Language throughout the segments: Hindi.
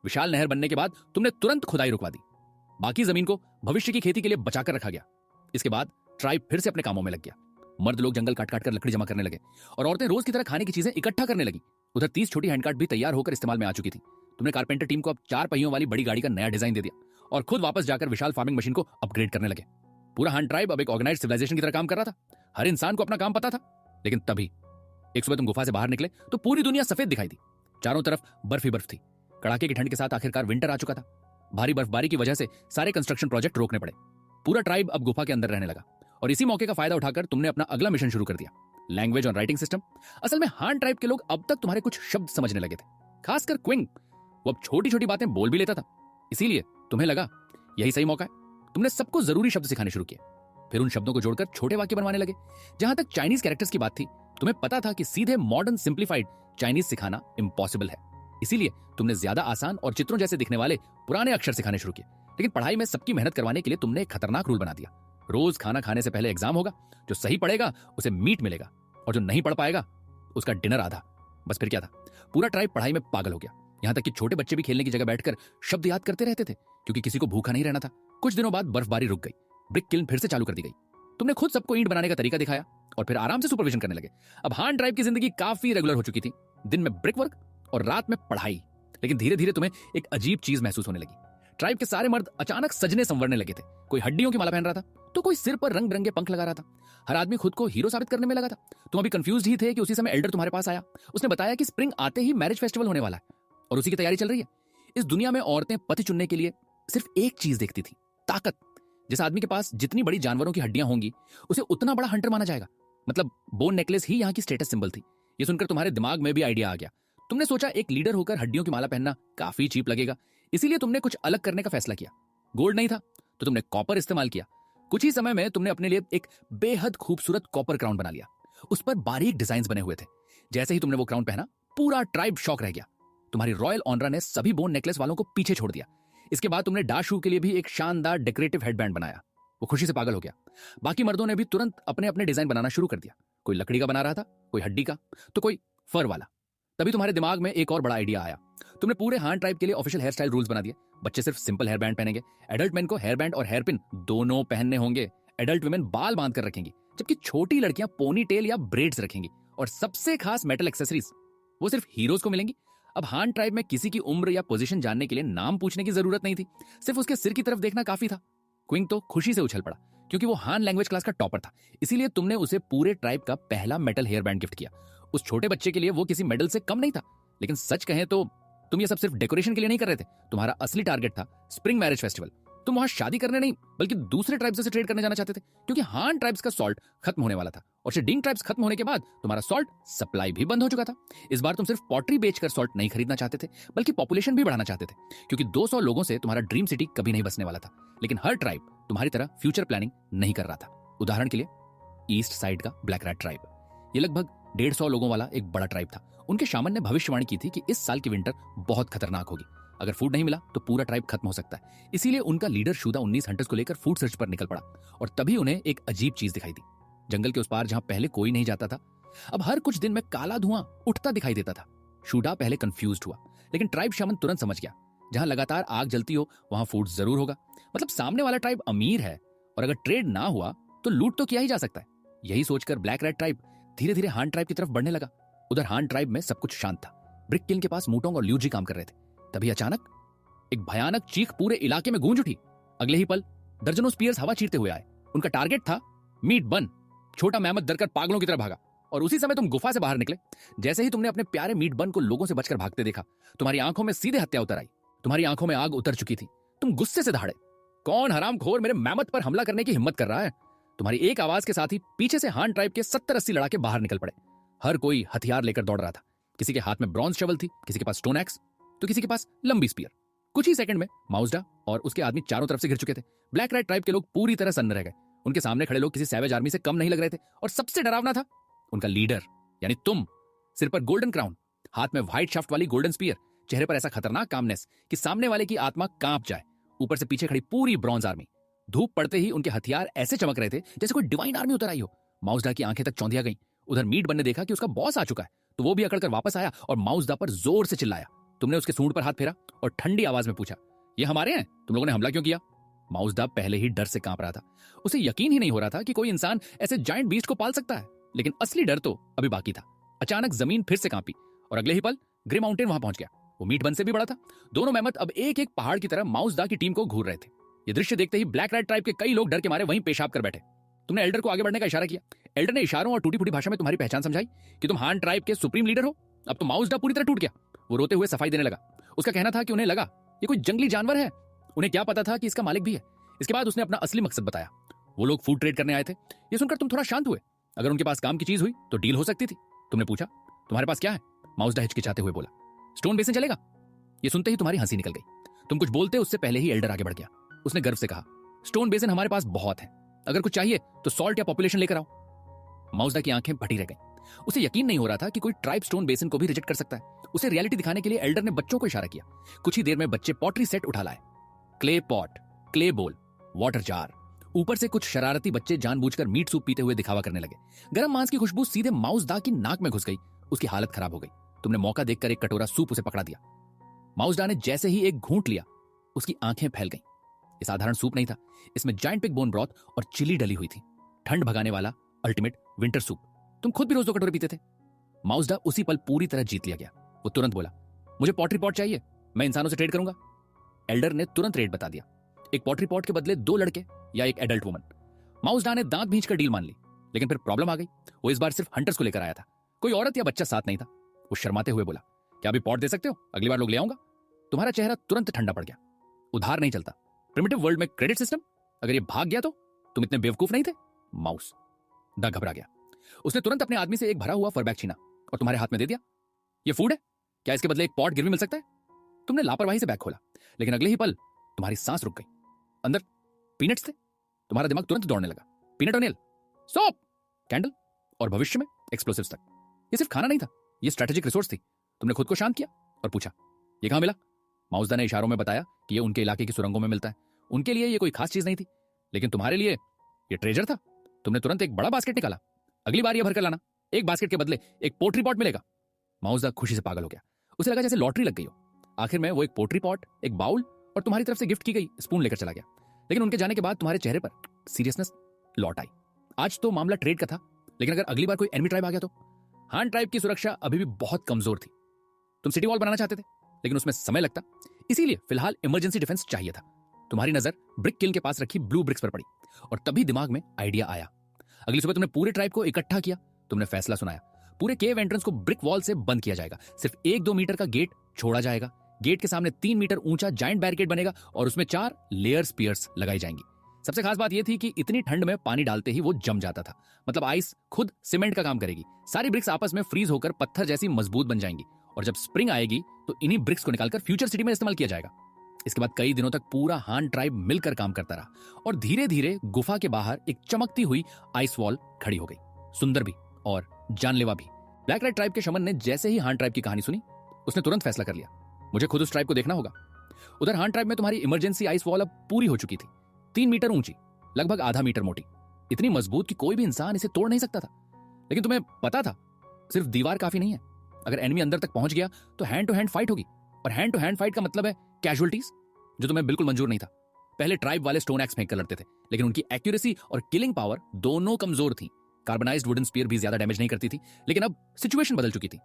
विशाल नहर बनने के बाद तुमने तुरंत खुदाई रुकवा दी। बाकी जमीन को भविष्य की खेती के लिए बचाकर रखा गया। इसके बाद ट्राइब फिर से अपने कामों में लग गया। मर्द लोग जंगल काट काट कर लकड़ी जमा करने लगे और औरतें रोज की तरह खाने की चीजें इकट्ठा करने लगी। उधर 30 छोटी हैंडकार्ट भी तैयार होकर इस्तेमाल में आ चुकी थी। तुमने कारपेंटर टीम को अब 4 पहियों वाली बड़ी गाड़ी का नया डिजाइन दे दिया और खुद वापस जाकर विशाल फार्मिंग मशीन को अपग्रेड करने लगे। पूरा हान ट्राइब अब एक ऑर्गेनाइज्ड सिविलाइजेशन की तरह काम कर रहा था। हर इंसान को अपना काम पता था। लेकिन तभी एक सुबह तुम गुफा से बाहर निकले तो पूरी दुनिया सफेद दिखाई दी। चारों तरफ बर्फ ही बर्फ थी। कड़ाके की ठंड के साथ आखिरकार विंटर आ चुका था। भारी बर्फबारी की वजह से सारे कंस्ट्रक्शन प्रोजेक्ट रोकने पड़े। पूरा ट्राइब अब गुफा के अंदर रहने लगा और इसी मौके का फायदा उठाकर तुमने अपना अगला मिशन शुरू कर दिया, लैंग्वेज और राइटिंग सिस्टम। असल में हान ट्राइब के लोग अब तक तुम्हारे कुछ शब्द समझने लगे थे, खासकर क्विंग। वो अब छोटी छोटी बातें बोल भी लेता था। इसीलिए तुम्हें लगा यही सही मौका है। तुमने सबको जरूरी शब्द सिखाने शुरू किए। फिर उन शब्दों को जोड़कर छोटे वाक्य बनवाने लगे। जहां तक चाइनीज कैरेक्टर्स की बात थी, तुम्हें पता था कि सीधे मॉडर्न सिंप्लीफाइड चाइनीज सिखाना इम्पॉसिबल है। इसीलिए तुमने ज्यादा आसान और चित्रों जैसे दिखने वाले पुराने अक्षर सिखाने शुरू किए। लेकिन पढ़ाई में सबकी मेहनत करवाने के लिए तुमने एक खतरनाक रूल बना दिया। रोज खाना खाने से पहले एग्जाम होगा। जो सही पढ़ेगा उसे मीट मिलेगा और जो नहीं पढ़ पाएगा उसका डिनर आधा। बस फिर क्या था, पूरा ट्राइब पढ़ाई में पागल हो गया। यहां तक कि छोटे बच्चे भी खेलने की जगह बैठकर शब्द याद करते रहते थे, क्योंकि किसी को भूखा नहीं रहना था। कुछ दिनों बाद बर्फबारी रुक गई। ब्रिक किल्न फिर से चालू कर दी गई। तुमने खुद सबको ईंट बनाने का तरीका दिखाया और फिर आराम से सुपरविजन करने लगे। अब हान ट्राइब की जिंदगी काफी रेगुलर हो चुकी थी। दिन में ब्रिक वर्क और रात में पढ़ाई। लेकिन धीरे धीरे तुम्हें एक अजीब चीज महसूस होने लगी। ट्राइब के सारे मर्द अचानक सजने संवरने लगे थे। कोई हड्डियों की माला पहन रहा था तो कोई सिर पर रंग बिरंगे पंख लगा रहा था। हर आदमी खुद को हीरो साबित करने में लगा था। तुम अभी कंफ्यूज ही थे कि उसी समय एल्डर तुम्हारे पास आया। उसने बताया कि स्प्रिंग आते ही मैरिज फेस्टिवल होने वाला है और उसी की तैयारी चल रही है। इस दुनिया में औरतें पति चुनने के लिए सिर्फ एक चीज देखती थी, ताकत। जिस आदमी के पास जितनी बड़ी जानवरों की हड्डियां होंगी उसे उतना बड़ा हंटर माना जाएगा। मतलब बोन नेकलेस ही यहाँ की स्टेटस सिंबल थी। ये सुनकर तुम्हारे दिमाग में भी आइडिया आ गया। तुमने सोचा एक लीडर होकर हड्डियों की माला पहनना काफी चीप लगेगा, इसीलिए तुमने कुछ अलग करने का फैसला किया। गोल्ड नहीं था तो तुमने कॉपर इस्तेमाल किया। कुछ ही समय में तुमने अपने लिए एक बेहद खूबसूरत कॉपर क्राउन बना लिया। उस पर बारीक डिजाइन बने हुए थे। जैसे ही तुमने वो क्राउन पहना, पूरा ट्राइब शॉक रह गया। तुम्हारी रॉयल ऑनरा ने सभी बोन नेकलेस वालों को पीछे छोड़ दिया। इसके बाद तुमने डाशू के लिए भी एक शानदार डेकोरेटिव हेडबैंड बनाया। वो खुशी से पागल हो गया। बाकी मर्दों ने भी तुरंत अपने अपने डिजाइन बनाना शुरू कर दिया। कोई लकड़ी का बना रहा था, कोई हड्डी का, तो कोई फर वाला। तभी तुम्हारे दिमाग में एक और बड़ा आइडिया आया। तुमने पूरे हान ट्राइब के लिए ऑफिशियल हेयर स्टाइल रूल्स बना दिए। बच्चे सिर्फ सिंपल हेयर बैंड पहनेंगे। एडल्ट मेन को हेयर बैंड और हेयर पिन दोनों पहनने होंगे। एडल्ट वुमेन बाल बांध कर रखेंगी, जबकि छोटी लड़कियां पोनी टेल या ब्रेड्स रखेंगी। और सबसे खास मेटल एक्सेसरीज वो सिर्फ हीरोज को मिलेंगी। अब हान ट्राइब में किसी की उम्र या पोजीशन जानने के लिए नाम पूछने की जरूरत नहीं थी। सिर्फ उसके सिर की तरफ देखना काफी था। क्विंग तो खुशी से उछल पड़ा, क्योंकि वो हान लैंग्वेज क्लास का टॉपर था। इसीलिए तुमने उसे पूरे ट्राइब का पहला मेटल हेयर बैंड गिफ्ट किया। उस छोटे बच्चे के लिए वो किसी मेडल से कम नहीं था। लेकिन सच कहें तो तुम ये सब सिर्फ डेकोरेशन के लिए नहीं कर रहे थे। तुम्हारा असली टारगेट था स्प्रिंग मैरिज फेस्टिवल। तुम वहां शादी करने नहीं, बल्कि दूसरे ट्राइब्स से ट्रेड करने जाना चाहते थे, क्योंकि हान ट्राइब्स का सॉल्ट खत्म होने वाला था और शिडिंग ट्राइब्स खत्म होने के बाद तुम्हारा सॉल्ट सप्लाई भी बंद हो चुका था। इस बार तुम सिर्फ पॉटरी बेचकर सॉल्ट नहीं खरीदना चाहते थे, बल्कि पॉपुलेशन भी बढ़ाना चाहते थे, क्योंकि 200 लोगों से तुम्हारा ड्रीम सिटी कभी नहीं बसने वाला था। लेकिन हर ट्राइब तुम्हारी तरह फ्यूचर प्लानिंग नहीं कर रहा था। उदाहरण के लिए ईस्ट साइड का ब्लैक रैट ट्राइब। ये लगभग 150 लोगों वाला एक बड़ा ट्राइब था। उनके शामन ने भविष्यवाणी की थी कि इस साल की विंटर बहुत खतरनाक होगी। अगर फूड नहीं मिला तो पूरा ट्राइब खत्म हो सकता है। इसीलिए उनका लीडर शुदा 19 हंटर्स को लेकर फूड सर्च पर निकल पड़ा। और तभी उन्हें एक अजीब चीज दिखाई दी। जंगल के उस पार जहां पहले कोई नहीं जाता था, अब हर कुछ दिन में काला धुआं उठता दिखाई देता था। शूडा पहले कंफ्यूज्ड हुआ, लेकिन ट्राइब शामन तुरंत समझ गया, जहां लगातार आग जलती हो वहां फूड जरूर होगा। मतलब सामने वाला ट्राइब अमीर है और अगर ट्रेड ना हुआ तो लूट तो किया ही जा सकता है। यही सोचकर ब्लैक रैट ट्राइब धीरे धीरे हान ट्राइब की तरफ बढ़ने लगा। उधर हान ट्राइब में सब कुछ शांत था। ब्रिक किल्न के पास मूटोंग और ल्यूजी काम कर रहे थे। तभी अचानक एक भयानक चीख पूरे इलाके में गूंज उठी। अगले ही पल दर्जनों स्पीयर्स हवा चीरते हुए आए। उनका टारगेट था मीट बन। छोटा मेहमत डरकर पागलों की तरह भागा और उसी समय तुम गुफा से बाहर निकले। जैसे ही तुमने अपने प्यारे मीट बन को लोगों से बचकर भागते देखा, तुम्हारी आंखों में सीधे हत्या उतर आई। तुम्हारी आंखों में आग उतर चुकी थी। तुम गुस्से से दहाड़े, कौन हरामखोर मेरे मेहमत पर हमला करने की हिम्मत कर रहा है? तुम्हारी एक आवाज के साथ ही पीछे से हान ट्राइब के 70-80 लड़ाके बाहर निकल पड़े। हर कोई हथियार लेकर दौड़ रहा था। किसी के हाथ में ब्रॉन्ज शवल थी, किसी के पास स्टोन एक्स, तो किसी के पास लंबी स्पीयर। कुछ ही सेकंड में माउसडा और उसके आदमी चारों तरफ से घिर चुके थे। ब्लैक रैट ट्राइब के लोग पूरी तरह सन्न रह गए। उनके सामने खड़े लोग किसी सैवेज आर्मी से कम नहीं लग रहे थे। और सबसे डरावना था उनका लीडर, यानी तुम। सिर पर गोल्डन क्राउन, हाथ में व्हाइट शाफ्ट वाली गोल्डन स्पीयर, चेहरे पर ऐसा खतरनाक कामनेस कि सामने वाले की आत्मा कांप जाए। ऊपर से पीछे खड़ी पूरी ब्रॉन्ज आर्मी। धूप पड़ते ही उनके हथियार ऐसे चमक रहे थे जैसे कोई डिवाइन आर्मी उतर आई हो। माउसडा की आंखें तक चौंधिया गई। उधर मीट बन ने देखा कि उसका बॉस आ चुका है, तो वो भी अकड़कर वापस आया और माउसडा पर जोर से चिल्लाया। तुमने उसके सूंड पर हाथ फेरा और ठंडी आवाज में पूछा, ये हमारे हैं, तुम लोगों ने हमला क्यों किया? माउसदा पहले ही डर से कांप रहा था। उसे यकीन ही नहीं हो रहा था कि कोई इंसान ऐसे जायंट बीस्ट को पाल सकता है, लेकिन असली डर तो अभी बाकी था। अचानक जमीन फिर से कांपी और अगले ही पल ग्रे माउंटेन वहां पहुंच गया। वो मीट बन से भी बड़ा था। दोनों मेहमत अब एक एक पहाड़ की तरह माउसदा की टीम को घूर रहे थे। ये दृश्य देखते ही ब्लैक रैट ट्राइब के कई लोग डर के मारे वहीं पेशाब कर बैठे। तुमने एल्डर को आगे बढ़ने का इशारा किया। एल्डर ने इशारों और टूटी फूटी भाषा में तुम्हारी पहचान समझाई कि तुम हान ट्राइब के सुप्रीम लीडर हो। अब तो माउसदा पूरी तरह टूट गया। वो रोते हुए सफाई देने लगा। उसका कहना था कि उन्हें लगा ये कोई जंगली जानवर है, उन्हें क्या पता था कि इसका मालिक भी है। इसके बाद उसने अपना असली मकसद बताया। वो लोग फूड ट्रेड करने आए थे। ये सुनकर तुम थोड़ा शांत हुए। अगर उनके पास काम की चीज हुई तो डील हो सकती थी। तुमने पूछा, तुम्हारे पास क्या है? माउसदा हिचकिचाते हुए बोला, स्टोन बेसिन चलेगा। ये सुनते ही तुम्हारी हंसी निकल गई। तुम कुछ बोलते उससे पहले ही एल्डर आगे बढ़ गया। उसने गर्व से कहा, स्टोन बेसिन हमारे पास बहुत है, अगर कुछ चाहिए तो सॉल्ट या पॉपुलेशन लेकर आओ। माउसदा की आंखें फटी रह गईं। उसे यकीन नहीं हो रहा था कि कोई ट्राइब स्टोन बेसिन को भी रिजेक्ट कर सकता है। उसे रियलिटी दिखाने के लिए एल्डर ने बच्चों को इशारा किया। कुछ ही देर में बच्चे पॉटरी सेट उठा लाए। क्ले पॉट, क्ले बोल, वाटर जार। ऊपर से कुछ शरारती बच्चे जानबूझकर मीट सूप पीते हुए दिखावा करने लगे। गरम मांस की खुशबू सीधे माउसदा की नाक में घुस गई। उसकी हालत खराब हो गई। तुमने मौका देखकर एक कटोरा सूप उसे पकड़ा दिया। माउसदा ने जैसे ही एक घूंट लिया, उसकी आंखें फैल गईं। ये साधारण सूप नहीं था, इसमें जायंट पिग बोन ब्रॉथ और चिली डली हुई थी। ठंड भगाने वाला अल्टीमेट विंटर सूप। तुम खुद भी रोज 2 कटोरे पीते थे। माउसदा उसी पल पूरी तरह जीत लिया गया। वो तुरंत बोला, मुझे पॉटरी पॉट चाहिए, मैं इंसानों से ट्रेड करूंगा। एल्डर ने तुरंत रेट बता दिया। एक पॉटरी पॉट के बदले 2 लड़के या एक एडल्ट वुमन। माउसदा ने दांत भींचकर डील मान ली, लेकिन फिर प्रॉब्लम आ गई। वो इस बार सिर्फ हंटर्स को लेकर आया था। कोई औरत या बच्चा साथ नहीं था। वो शर्माते हुए बोला, क्या अभी पॉट दे सकते हो? अगली बार लोग ले आऊंगा। तुम्हारा चेहरा तुरंत ठंडा पड़ गया। उधार नहीं चलता। प्रिमिटिव वर्ल्ड में क्रेडिट सिस्टम। अगर ये भाग गया तो तुम इतने बेवकूफ नहीं थे। माउस दा घबरा गया। उसने तुरंत अपने आदमी से एक भरा हुआ फरबैग छीना और तुम्हारे हाथ में दे दिया। ये फूड है, क्या इसके बदले एक पॉट गिरवी मिल सकता है? तुमने लापरवाही से बैग खोला, लेकिन अगले ही पल तुम्हारी सांस रुक गई। अंदर पीनट्स थे। तुम्हारा दिमाग तुरंत दौड़ने लगा। पीनट ऑनियल, सोप, कैंडल और भविष्य में एक्सप्लोसिव्स तक। ये सिर्फ खाना नहीं था, ये स्ट्रेटेजिक रिसोर्स थी। तुमने खुद को शांत किया और पूछा, ये कहां मिला? माउसदा ने इशारों में बताया कि ये उनके इलाके की सुरंगों में मिलता है। उनके लिए ये कोई खास चीज नहीं थी, लेकिन तुम्हारे लिए ये ट्रेजर था। तुमने तुरंत एक बड़ा बास्केट निकाला। अगली बार ये भरकर लाना, एक बास्केट के बदले एक पोट्री पॉट मिलेगा। माउसदा खुशी से पागल हो गया। उसे लगा जैसे लॉटरी लग गई हो। आखिर में वो एक पोट्री पॉट, एक बाउल और तुम्हारी तरफ से गिफ्ट की गई स्पून लेकर चला गया। लेकिन उनके जाने के बाद तुम्हारे चेहरे पर सीरियसनेस लौट आई। आज तो मामला ट्रेड का था, लेकिन अगर अगली बार कोई एनिमी ट्राइब आ गया तो? हान ट्राइब की सुरक्षा अभी भी बहुत कमजोर थी। तुम सिटी वॉल बनाना चाहते थे, लेकिन उसमें समय लगता, इसीलिए फिलहाल इमरजेंसी डिफेंस चाहिए था। तुम्हारी नजर ब्रिक किल के पास रखी ब्लू ब्रिक्स पर पड़ी और तभी दिमाग में आइडिया आया। अगली सुबह तुमने पूरे ट्राइब को इकट्ठा किया। तुमने फैसला सुनाया, पूरे केव एंट्रेंस को ब्रिक वॉल से बंद किया जाएगा। सिर्फ 1-2 मीटर का गेट छोड़ा जाएगा। गेट के सामने 3 मीटर ऊंचा जायंट बैरिकेड बनेगा और उसमें 4 लेयर स्पीयर्स लगाई जाएंगी। सबसे खास बात यह थी कि इतनी ठंड में पानी डालते ही वो जम जाता था। मतलब आइस खुद सीमेंट का काम करेगी। सारी ब्रिक्स आपस में फ्रीज होकर पत्थर जैसी मजबूत बन जाएंगी और जब स्प्रिंग आएगी तो इन्हीं ब्रिक्स को निकालकर फ्यूचर सिटी में इस्तेमाल किया जाएगा। इसके बाद कई दिनों तक पूरा हान ट्राइब मिलकर काम करता रहा और धीरे धीरे गुफा के बाहर एक चमकती हुई आइस वॉल खड़ी हो गई। सुंदर भी और जानलेवा भी। ब्लैक रेड ट्राइब के शमन ने जैसे ही हान ट्राइब की कहानी सुनी, उसने तुरंत फैसला कर लिया, मुझे खुद उस ट्राइब को देखना होगा। उधर हान ट्राइब में तुम्हारी इमरजेंसी आइस वॉल अब पूरी हो चुकी थी। 3 मीटर ऊंची, लगभग आधा मीटर मोटी, इतनी मजबूत कि कोई भी इंसान इसे तोड़ नहीं सकता था। लेकिन तुम्हें पता था, सिर्फ दीवार काफी नहीं है। अगर एनिमी अंदर तक पहुंच गया तो हैंड टू हैंड फाइट होगी, और हैंड टू हैंड फाइट का मतलब है कैजुअलिटीज, जो तुम्हें बिल्कुल मंजूर नहीं था। पहले ट्राइब वाले स्टोन एक्स फेंक कर लड़ते थे, लेकिन उनकी एक्यूरेसी और किलिंग पावर दोनों कमजोर थी। कार्बनाइज्ड वुडन स्पीयर भी ज्यादा डैमेज नहीं करती थी। लेकिन अब सिचुएशन बदल चुकी थी,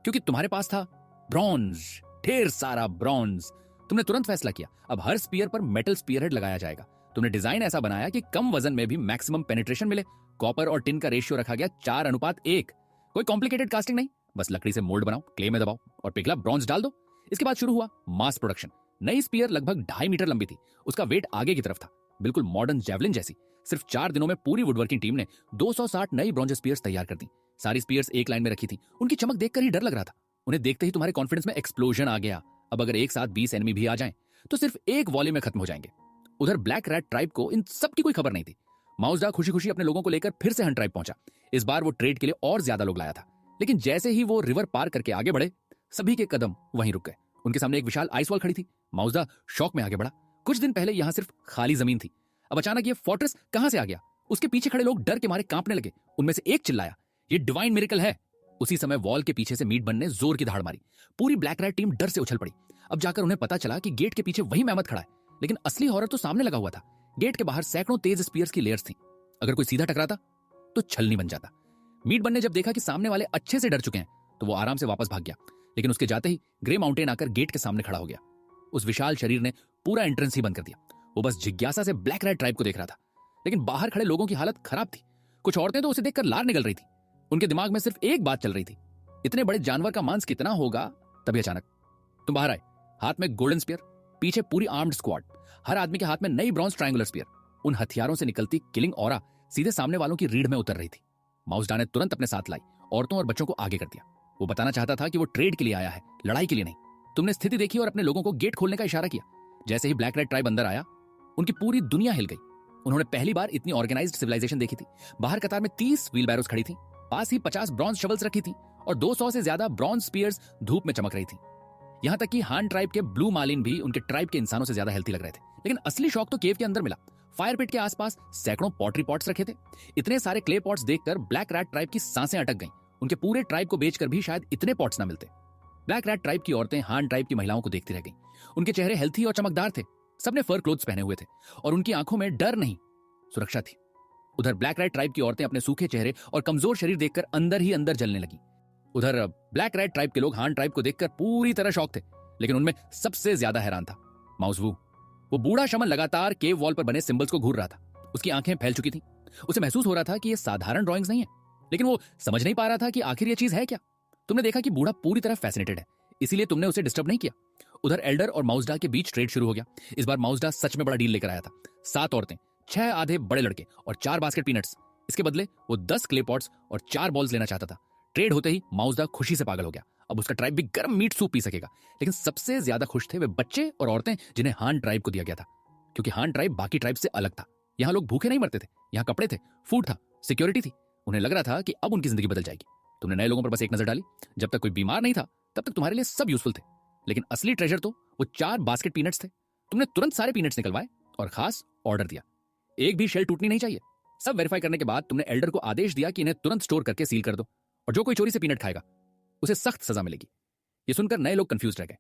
क्योंकि तुम्हारे पास था ब्रॉन्ज, ढेर सारा ब्रॉन्ज। तुमने तुरंत फैसला किया, अब हर स्पीयर पर मेटल स्पीयरहेड लगाया जाएगा। तुमने डिजाइन ऐसा बनाया कि कम वजन में भी मैक्सिमम पेनिट्रेशन मिले। कॉपर और टिन का रेशियो रखा गया 4:1। कोई कॉम्प्लिकेटेड कास्टिंग नहीं, बस लकड़ी से मोल्ड बनाओ, क्ले में दबाओ और पिघला ब्रॉन्ज डाल दो। इसके बाद शुरू हुआ मास प्रोडक्शन। नई स्पीयर लगभग 2.5 मीटर लंबी थी। उसका वेट आगे की तरफ था, बिल्कुल मॉडर्न जेवलिन जैसी। सिर्फ 4 दिनों में पूरी वुडवर्किंग टीम ने 260 नई ब्रॉन्ज स्पीयर्स तैयार कर दी। सारी स्पीयर्स एक लाइन में रखी थी। उनकी चमक देखकर ही डर लग रहा था। उन्हें देखते ही तुम्हारे कॉन्फिडेंस में एक्सप्लोजन आ गया। अब अगर एक साथ 20 एनिमी भी आ जाएं, तो सिर्फ एक वॉल्यूम में खत्म हो जाएंगे। उधर ब्लैक रैट ट्राइब को इन सब की कोई खबर नहीं थी। माउसदा खुशी खुशी अपने लोगों को लेकर फिर से हंट ट्राइब पहुंचा। इस बार वो ट्रेड के लिए और ज्यादा लोग लाया था। लेकिन जैसे ही वो रिवर पार करके आगे बढ़े, सभी के कदम वहीं रुक गए। उनके सामने एक विशाल आइस वॉल खड़ी थी। माउसदा शौक में आगे बढ़ा। कुछ दिन पहले यहां सिर्फ खाली जमीन थी, अब अचानक ये फोर्ट्रेस कहां से आ गया? उसके पीछे खड़े लोग डर के मारे कांपने लगे। उनमें से एक चिल्लाया, ये डिवाइन मिरेकल है। उसी समय वॉल के पीछे से मीट बन ने जोर की दहाड़ मारी। पूरी ब्लैक रैट टीम डर से उछल पड़ी। अब जाकर उन्हें पता चला कि गेट के पीछे वही मेहमद खड़ा है, लेकिन असली हॉरर तो सामने लगा हुआ था। गेट के बाहर सैकड़ों तेज स्पीयर्स की लेयर्स थी। अगर कोई सीधा टकराता तो छलनी बन जाता। मीट बन ने जब देखा कि सामने वाले अच्छे से डर चुके हैं तो वो आराम से वापस भाग गया, लेकिन उसके जाते ही ग्रे माउंटेन आकर गेट के सामने खड़ा हो गया। उस विशाल शरीर ने पूरा एंट्रेंस ही बंद कर दिया। वो बस जिज्ञासा से ब्लैक रैट ट्राइब को देख रहा था, लेकिन बाहर खड़े लोगों की हालत खराब थी। कुछ औरतें तो उसे देखकर लार निकल रही थी। उनके दिमाग में सिर्फ एक बात चल रही थी, इतने बड़े जानवर का मांस कितना होगा। तभी अचानक तुम बाहर आए, हाथ में गोल्डन स्पीयर, पीछे पूरी आर्म्ड स्क्वाड, हर आदमी के हाथ में नई ब्रॉन्ज ट्रायंगुलर स्पीयर। उन हथियारों से निकलती किलिंग ऑरा सीधे सामने वालों की रीढ़ में उतर रही थी। माउसडा ने तुरंत अपने साथ लाई, औरतों और बच्चों को आगे कर दिया। वो बताना चाहता था कि वो ट्रेड के लिए आया है, लड़ाई के लिए नहीं। तुमने स्थिति देखी और अपने लोगों को गेट खोलने का इशारा किया। जैसे ही ब्लैक रेड ट्राइब अंदर आया, उनकी पूरी दुनिया हिल गई। उन्होंने पहली बार इतनी ऑर्गेनाइज्ड सिविलाइजेशन देखी थी। बाहर कतार में 30 व्हील बैरोज खड़ी थी, पास ही 50 ब्रॉन्ज शवल्स रखी थी और 200 से ज्यादा ब्रॉन्ज स्पीयर्स धूप में चमक रही थी। यहां तक कि हान ट्राइब के ब्लू मालिन भी उनके ट्राइब के इंसानों से ज्यादा हेल्थी लग रहे थे। लेकिन असली शौक तो केव के अंदर मिला। फायर पिट के आसपास सैकड़ों पॉटरी पॉट्स रखे थे। इतने सारे क्ले पॉट्स देखकर ब्लैक रैट ट्राइब की सांसें अटक गईं। उनके पूरे ट्राइब को बेचकर भी शायद इतने पॉट्स ना मिलते। ब्लैक रैट ट्राइब की औरतें हान ट्राइब की महिलाओं को देखती रह गईं। उनके चेहरे हेल्थी और चमकदार थे। सबने फर क्लोथ्स पहने हुए थे और उनकी आंखों में डर नहीं, सुरक्षा थी। उधर ब्लैक रैट ट्राइब की औरतें अपने सूखे चेहरे और कमजोर शरीर देखकर अंदर ही अंदर जलने लगी। उधर ब्लैक रैट ट्राइब के लोग हान ट्राइब को देखकर पूरी तरह शॉक थे, लेकिन उनमें सबसे ज्यादा हैरान था माउसवू। वो बूढ़ा शमन लगातार केव वॉल पर बने सिंबल्स को घूर रहा था। उसकी आंखें फैल चुकी थीं। उसे महसूस हो रहा था कि ये साधारण ड्राइंग्स नहीं है, लेकिन वो समझ नहीं पा रहा था कि आखिर ये चीज है क्या। तुमने देखा कि बूढ़ा पूरी तरह फैसिनेटेड है, इसीलिए तुमने उसे डिस्टर्ब नहीं किया। उधर एल्डर और माउसडा के बीच ट्रेड शुरू हो गया। इस बार माउसडा सच में बड़ा डील लेकर आया था। 7 औरतें, 6 आधे बड़े लड़के और 4 बास्केट पीनट्स। इसके बदले वो 10 क्ले पॉट्स और 4 बॉल्स लेना चाहता था। ट्रेड होते ही माउसडा खुशी से पागल हो गया। अब उसका ट्राइब भी गर्म मीट सूप पी सकेगा। लेकिन सबसे ज्यादा खुश थे वे बच्चे और औरतें जिन्हें हान ट्राइब को दिया गया था, क्योंकि हान ट्राइब बाकी ट्राइब से अलग था। यहाँ लोग भूखे नहीं मरते थे, यहाँ कपड़े थे, फूड था, सिक्योरिटी थी। उन्हें लग रहा था कि अब उनकी जिंदगी बदल जाएगी। तुमने नए लोगों पर बस एक नजर डाली। जब तक कोई बीमार नहीं था तब तक तुम्हारे लिए सब यूजफुल थे, लेकिन असली ट्रेजर तो वो 4 बास्केट पीनट्स थे। तुमने तुरंत सारे पीनट्स निकलवाए और खास ऑर्डर दिया, एक भी शेल टूटनी नहीं चाहिए। सब वेरीफाई करने के बाद तुमने एल्डर को आदेश दिया कि इन्हें तुरंत स्टोर करके सील कर दो, और जो कोई चोरी से पीनट खाएगा उसे सख्त सजा मिलेगी। ये सुनकर नए लोग कंफ्यूज रह गए।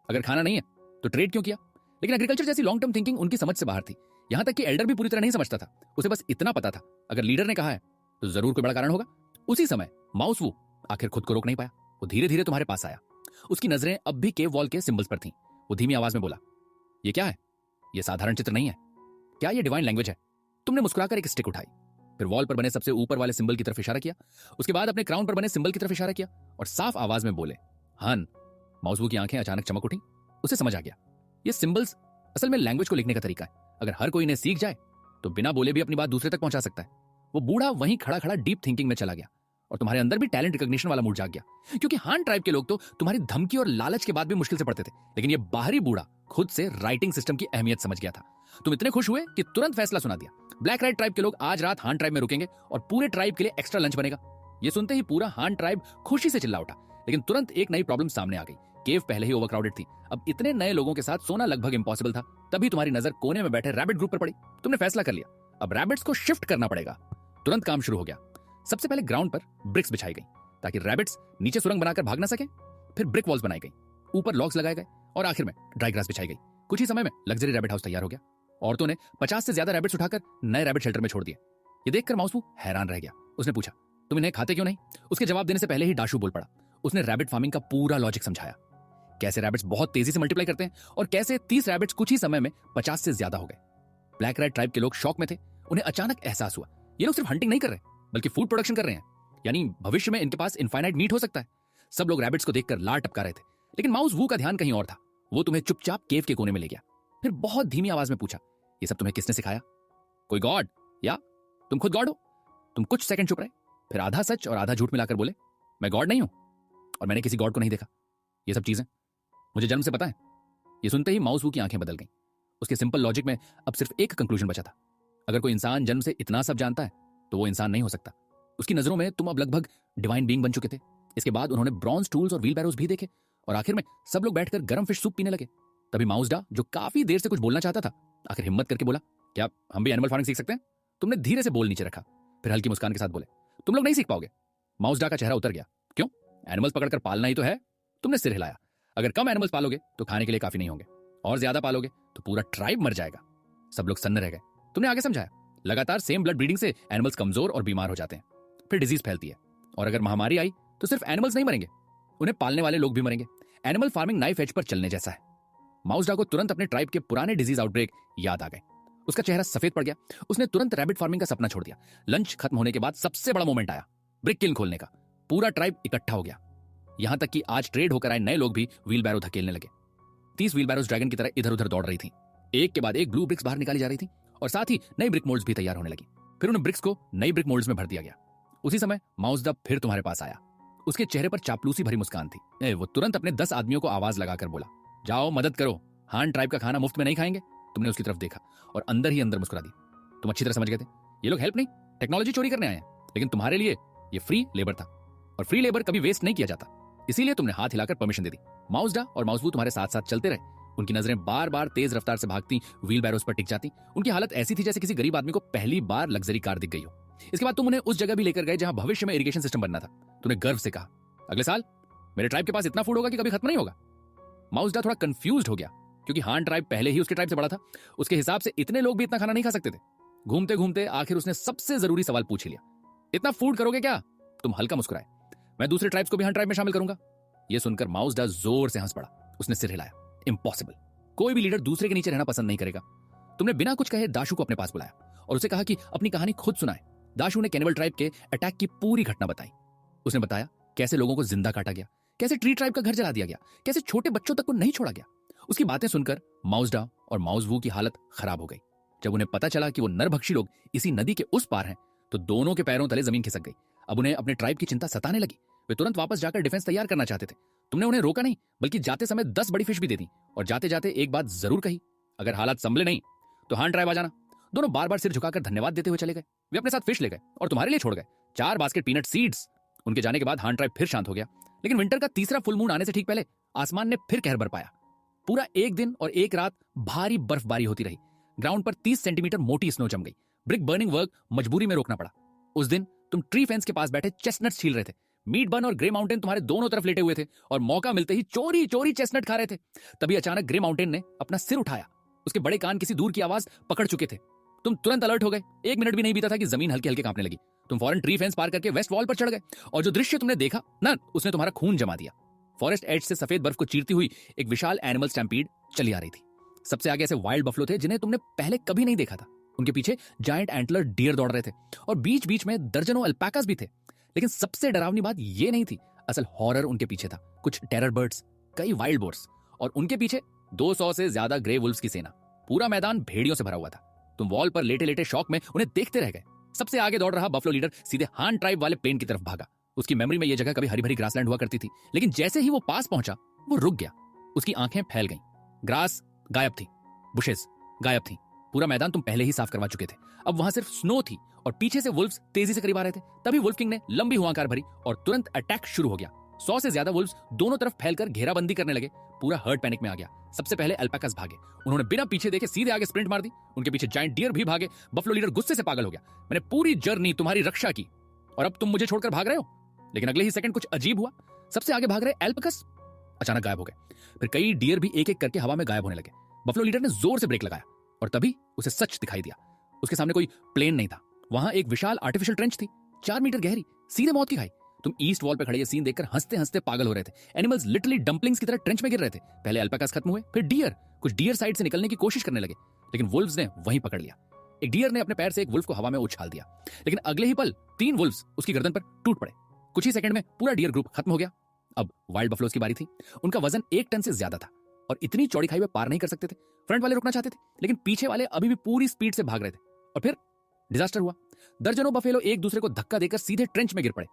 अगर खाना नहीं है तो ट्रेड क्यों किया? लेकिन एग्रीकल्चर जैसी लॉन्ग टर्म थिंकिंग उनकी समझ से बाहर थी। यहां तक कि एल्डर भी पूरी तरह नहीं समझता था। उसे बस इतना पता था, अगर लीडर ने कहा है तो जरूर कोई बड़ा कारण होगा। उसी समय माउसवू आखिर खुद को रोक नहीं पाया। वो धीरे धीरे तुम्हारे पास आया। उसकी नजरें अब भी केव वॉल के सिंबल्स पर थीं। वो धीमी आवाज में बोला, ये क्या है? ये साधारण चित्र नहीं है। क्या ये डिवाइन लैंग्वेज है? तुमने मुस्कुराकर एक स्टिक उठाई, फिर वॉल पर बने सबसे ऊपर वाले सिंबल की तरफ इशारा किया। उसके बाद अपने क्राउन पर बने सिंबल की तरफ इशारा किया और साफ आवाज में बोले, हन। माउसवू की आंखें अचानक चमक उठी। उसे समझ आ गया, ये सिंबल्स असल में लैंग्वेज को लिखने का तरीका है। अगर हर कोई इन्हें सीख जाए तो बिना बोले भी अपनी बात दूसरे तक पहुंचा सकता है। वो बूढ़ा वहीं खड़ा खड़ा डीप थिंकिंग में चला गया और तुम्हारे अंदर भी टैलेंट रिकॉग्निशन वाला मूड जाग गया। क्योंकि हान ट्राइब के लोग तो तुम्हारी धमकी और लालच के बाद भी मुश्किल से पढ़ते थे, लेकिन ये बाहरी बूढ़ा खुद से राइटिंग सिस्टम की अहमियत समझ गया था। तुम इतने खुश हुए कि तुरंत फैसला सुना दिया, ब्लैक राइट ट्राइब के लोग आज रात हान ट्राइब में रुकेंगे और पूरे ट्राइब के लिए एक्स्ट्रा लंच बनेगा। ये सुनते ही पूरा हान ट्राइब खुशी से चिल्ला उठा। लेकिन तुरंत एक नई प्रॉब्लम सामने आ गई। केव पहले ही ओवरक्राउडेड थी। अब इतने नए लोगों के साथ सोना लगभग इंपॉसिबल था। तभी तुम्हारी नजर कोने में बैठे रैबिट ग्रुप पर पड़ी। तुमने फैसला कर लिया, अब रैबिट्स को शिफ्ट करना पड़ेगा। तुरंत काम शुरू हो गया। सबसे पहले ग्राउंड पर ब्रिक्स बिछाई गई ताकि रैबिट्स नीचे सुरंग बनाकर भाग ना सके। फिर ब्रिक वॉल्स बनाई गई, ऊपर लॉग्स लगाए गए और आखिर में ड्राई ग्रास बिछाई गई। कुछ ही समय में लग्जरी रैबिट हाउस तैयार हो गया। औरतों ने 50 से ज्यादा रैबिट्स उठाकर नए रैबिट शेल्टर में छोड़ दिए। ये देखकर माउसवू हैरान रह गया। उसने पूछा, तुम इन्हें खाते क्यों नहीं? उसके जवाब देने से पहले ही डाशू बोल पड़ा। उसने रैबिट फार्मिंग का पूरा लॉजिक समझाया, कैसे रैबिट्स बहुत तेजी से मल्टीप्लाई करते हैं और कैसे 30 रैबिट्स कुछ ही समय में 50 से ज्यादा हो गए। ब्लैक रैट ट्राइब के लोग शौक में थे। उन्हें अचानक एहसास हुआ, ये लोग सिर्फ हंटिंग नहीं कर रहे बल्कि फूड प्रोडक्शन कर रहे हैं। यानी भविष्य में इनके पास इनफाइनाइट मीट हो सकता है। सब लोग रैबिट्स को देखकर लार टपका रहे थे, लेकिन माउस वू का ध्यान कहीं और था। वो तुम्हें चुपचाप केव के कोने में ले गया। फिर बहुत धीमी आवाज में पूछा, ये सब तुम्हें किसने सिखाया? कोई गॉड या तुम खुद गॉड हो? तुम कुछ सेकंड चुप रहे, फिर आधा सच और आधा झूठ मिलाकर बोले, मैं गॉड नहीं हूं और मैंने किसी गॉड को नहीं देखा। ये सब चीजें मुझे जन्म से पता है। ये सुनते ही माउस वू की आंखें बदल गईं। उसके सिंपल लॉजिक में अब सिर्फ एक कंक्लूजन बचा था, अगर कोई इंसान जन्म से इतना सब जानता है तो वो इंसान नहीं हो सकता। उसकी नजरों में तुम अब लगभग डिवाइन बीइंग बन चुके थे। इसके बाद उन्होंने ब्रॉन्ज टूल्स और व्हील बैरोज भी देखे और आखिर में सब लोग बैठकर गर्म फिश सूप पीने लगे। तभी माउसडा, जो काफी देर से कुछ बोलना चाहता था, आखिर हिम्मत करके बोला, क्या हम भी एनिमल फार्मिंग सीख सकते हैं? तुमने धीरे से बोल नीचे रखा, फिर हल्की मुस्कान के साथ बोले, तुम लोग नहीं सीख पाओगे। माउसडा का चेहरा उतर गया। क्यों? एनिमल्स पकड़कर पालना ही तो है। तुमने सिर हिलाया। अगर कम एनिमल्स पालोगे तो खाने के लिए काफी नहीं होंगे, और ज्यादा पालोगे तो पूरा ट्राइब मर जाएगा। सब लोग सन्न रह गए। तुमने आगे समझाया, लगातार सेम ब्लड ब्रीडिंग से एनिमल्स कमजोर और बीमार हो जाते हैं, फिर डिजीज फैलती है, और अगर महामारी आई तो सिर्फ एनिमल्स नहीं मरेंगे, उन्हें पालने वाले लोग भी मरेंगे। Animal farming knife as per चलने जैसा है। माउसडा को तुरंत अपने ट्राइब के पुराने डिजीज आउटब्रेक याद आ गए। उसका चेहरा सफेद पड़ गया। उसने तुरंत रैबिट फार्मिंग का सपना छोड़ दिया। लंच खत्म होने के बाद सबसे बड़ा मोमेंट आया, ब्रिक किल्न खोलने का। पूरा ट्राइब इकट्ठा हो गया, यहां तक कि आज ट्रेड होकर आए नए लोग भी व्हील बैरो धकेलने लगे। 30 व्हील बैरोज ड्रैगन की तरह इधर उधर दौड़ रही थी। एक के बाद एक ब्लू ब्रिक्स बाहर निकाली जा रही थी, और साथ ही नई ब्रिक मोल्ड्स भी तैयार होने लगी। फिर उन ब्रिक्स को नई ब्रिक मोल्ड्स में भर दिया गया। उसी समय माउसडा फिर तुम्हारे पास आया। उसके चेहरे पर चापलूसी भरी मुस्कान थी। वो तुरंत अपने 10 आदमियों को आवाज लगाकर बोला, जाओ मदद करो, हान ट्राइब का खाना मुफ्त में नहीं खाएंगे। तुमने उसकी तरफ देखा और अंदर ही अंदर मुस्कुरा दी। तुम अच्छी तरह समझ गए थे, ये लोग हेल्प नहीं, टेक्नोलॉजी चोरी करने आए हैं। लेकिन तुम्हारे लिए ये फ्री लेबर था, और फ्री लेबर कभी वेस्ट नहीं किया जाता, इसीलिए तुमने हाथ हिलाकर परमिशन दे दी। माउसडा और माउसवू तुम्हारे साथ साथ चलते रहे। उनकी नजरें बार बार तेज रफ्तार से भागती व्हील बैरोज पर टिक जाती। उनकी हालत ऐसी थी जैसे किसी गरीब आदमी को पहली बार लग्जरी कार दिख गई हो। इसके बाद तुम उन्हें उस जगह भी लेकर गए जहां भविष्य में इरिगेशन सिस्टम बनना था। तुमने गर्व से कहा, अगले साल मेरे ट्राइब के पास इतना फूड होगा कि कभी खत्म नहीं होगा। माउसडा थोड़ा कंफ्यूज्ड हो गया, क्योंकि हान ट्राइब पहले ही उसके ट्राइब से बड़ा था। उसके हिसाब से इतने लोग भी इतना खाना नहीं खा सकते थे। घूमते घूमते आखिर उसने सबसे जरूरी सवाल पूछ लिया, इतना फूड करोगे क्या? तुम हल्का मुस्कुराए, मैं दूसरे ट्राइब्स को भी हान ट्राइब में शामिल करूंगा। यह सुनकर माउसडा जोर से हंस पड़ा। उसने सिर हिलाया, इम्पॉसिबल, कोई भी लीडर दूसरे के नीचे रहना पसंद नहीं करेगा। तुमने बिना कुछ कहे दाशु को अपने पास बुलाया और उसे कहा कि अपनी कहानी खुद सुनाए। दाशु ने कैनिबल ट्राइब के अटैक की पूरी घटना बताई। उसने बताया कैसे लोगों को जिंदा काटा गया, कैसे ट्री ट्राइब का घर जला दिया गया, कैसे छोटे बच्चों तक को नहीं छोड़ा गया। उसकी बातें सुनकर माउसडा और माउसवू की हालत खराब हो गई। जब उन्हें पता चला कि वो नरभक्षी लोग इसी नदी के उस पार हैं, तो दोनों के पैरों तले जमीन खिसक गई। अब उन्हें अपने ट्राइब की चिंता सताने लगी। वे तुरंत वापस जाकर डिफेंस तैयार करना चाहते थे। तुमने उन्हें रोका नहीं, बल्कि जाते समय 10 बड़ी फिश भी दे दी, और जाते जाते एक बात जरूर कही, अगर हालात संभले नहीं तो हान ट्राइब आ जाना। दोनों बार बार सिर झुकाकर धन्यवाद देते हुए चले गए। वे अपने साथ फिश ले गए और तुम्हारे लिए छोड़ गए 4 बास्केट पीनट सीड्स। उनके जाने के बाद हान ट्राइब फिर शांत हो गया। लेकिन विंटर का तीसरा फुल मून आने से ठीक पहले आसमान ने फिर कहर बरपाया। पूरा एक दिन और एक रात भारी बर्फबारी होती रही। ग्राउंड पर 30 सेंटीमीटर मोटी स्नो जम गई। ब्रिक बर्निंग वर्क मजबूरी में रोकना पड़ा। उस दिन तुम ट्री फेंस के पास बैठे चेस्टनट्स छील रहे थे। मीट बर्न और ग्रे माउंटेन तुम्हारे दोनों तरफ लेटे हुए थे और मौका मिलते ही चोरी चोरी चेस्टनट खा रहे थे। तभी अचानक ग्रे माउंटेन ने अपना सिर उठाया। उसके बड़े कान किसी दूर की आवाज पकड़ चुके थे। तुम तुरंत अलर्ट हो गए। 1 मिनट भी नहीं बीता था कि जमीन हल्के हल्के कांपने लगी। तुम फौरन ट्री फेंस पार करके वेस्ट वॉल पर चढ़ गए, और जो दृश्य तुमने देखा ना, उसने तुम्हारा खून जमा दिया। फॉरेस्ट एज से सफेद बर्फ को चीरती हुई एक विशाल एनिमल स्टैम्पीड चली आ रही थी। सबसे आगे ऐसे वाइल्ड बफलो थे जिन्हें तुमने पहले कभी नहीं देखा था। उनके पीछे जायंट एंटलर डियर दौड़ रहे थे, और बीच बीच में दर्जनों अल्पैकास भी थे। लेकिन सबसे डरावनी बात ये नहीं थी, असल हॉरर उनके पीछे था। कुछ टेरर बर्ड्स, कई वाइल्ड बोर्स, और उनके पीछे 200 से ज्यादा ग्रे वुल्व्स की सेना। पूरा मैदान भेड़ियों से भरा हुआ था। तुम वॉल पर लेटे लेटे शौक में उन्हें देखते रह गए। सबसे आगे दौड़ रहा बफलो लीडर सीधे हान ट्राइब वाले प्लेन की तरफ भागा। उसकी मेमोरी में यह जगह कभी हरी भरी ग्रासलैंड हुआ करती थी, लेकिन जैसे ही वो पास पहुंचा वो रुक गया। उसकी आंखें फैल गईं। ग्रास गायब थी, बुशेस गायब थी। पूरा मैदान तुम पहले ही साफ करवा चुके थे। अब वहां सिर्फ स्नो थी, और पीछे से वुल्व्स तेजी से करीब आ रहे थे। तभी वुल्फ किंग ने लंबी हुआकार भरी और तुरंत अटैक शुरू हो गया। 100 से ज्यादा वुल्व्स दोनों तरफ फैलकर घेराबंदी करने लगे। पूरा हर्ड पैनिक में आ गया। सबसे पहले अल्पैकास भागे। उन्होंने बिना पीछे देखे सीधे आगे स्प्रिंट मार दी। उनके पीछे जायंट डियर भी भागे। बफलो लीडर गुस्से से पागल हो गया, मैंने पूरी जर्नी तुम्हारी रक्षा की और अब तुम मुझे छोड़कर भाग रहे हो। लेकिन अगले ही सेकंड कुछ अजीब हुआ। सबसे आगे भाग रहे अल्पैकास अचानक गायब हो गए। फिर कई डियर भी एक एक करके हवा में गायब होने लगे। बफलो लीडर ने जोर से ब्रेक लगाया, और तभी उसे सच दिखाई दिया। उसके सामने कोई प्लेन नहीं था, वहां एक विशाल आर्टिफिशियल ट्रेंच थी, 4 मीटर गहरी, सीधे मौत की खाई। तुम ईस्ट वॉल पर खड़े ये सीन देखकर हंसते हंसते पागल हो रहे थे। एनिमल्स लिटरली डंपलिंग्स की तरह ट्रेंच में गिर रहे थे। पहले अल्पैकास खत्म हुए, फिर डियर। कुछ डियर साइड से निकलने की कोशिश करने लगे, लेकिन वुल्व्स ने वहीं पकड़ लिया। एक डियर ने अपने पैर से एक वुल्फ को हवा में उछाल दिया, लेकिन अगले ही पल 3 वुल्व्स उसकी गर्दन पर टूट पड़े। कुछ ही सेकंड में पूरा डियर ग्रुप खत्म हो गया। अब वाइल्ड बफलोज की बारी थी। उनका वजन 1 टन से ज्यादा था, और इतनी चौड़ी खाई वे पार नहीं कर सकते थे। फ्रंट वाले रुकना चाहते थे, लेकिन पीछे वाले अभी भी पूरी स्पीड से भाग रहे थे। और फिर डिजास्टर हुआ। दर्जनों बफेलो एक दूसरे को धक्का देकर सीधे ट्रेंच में गिर पड़े।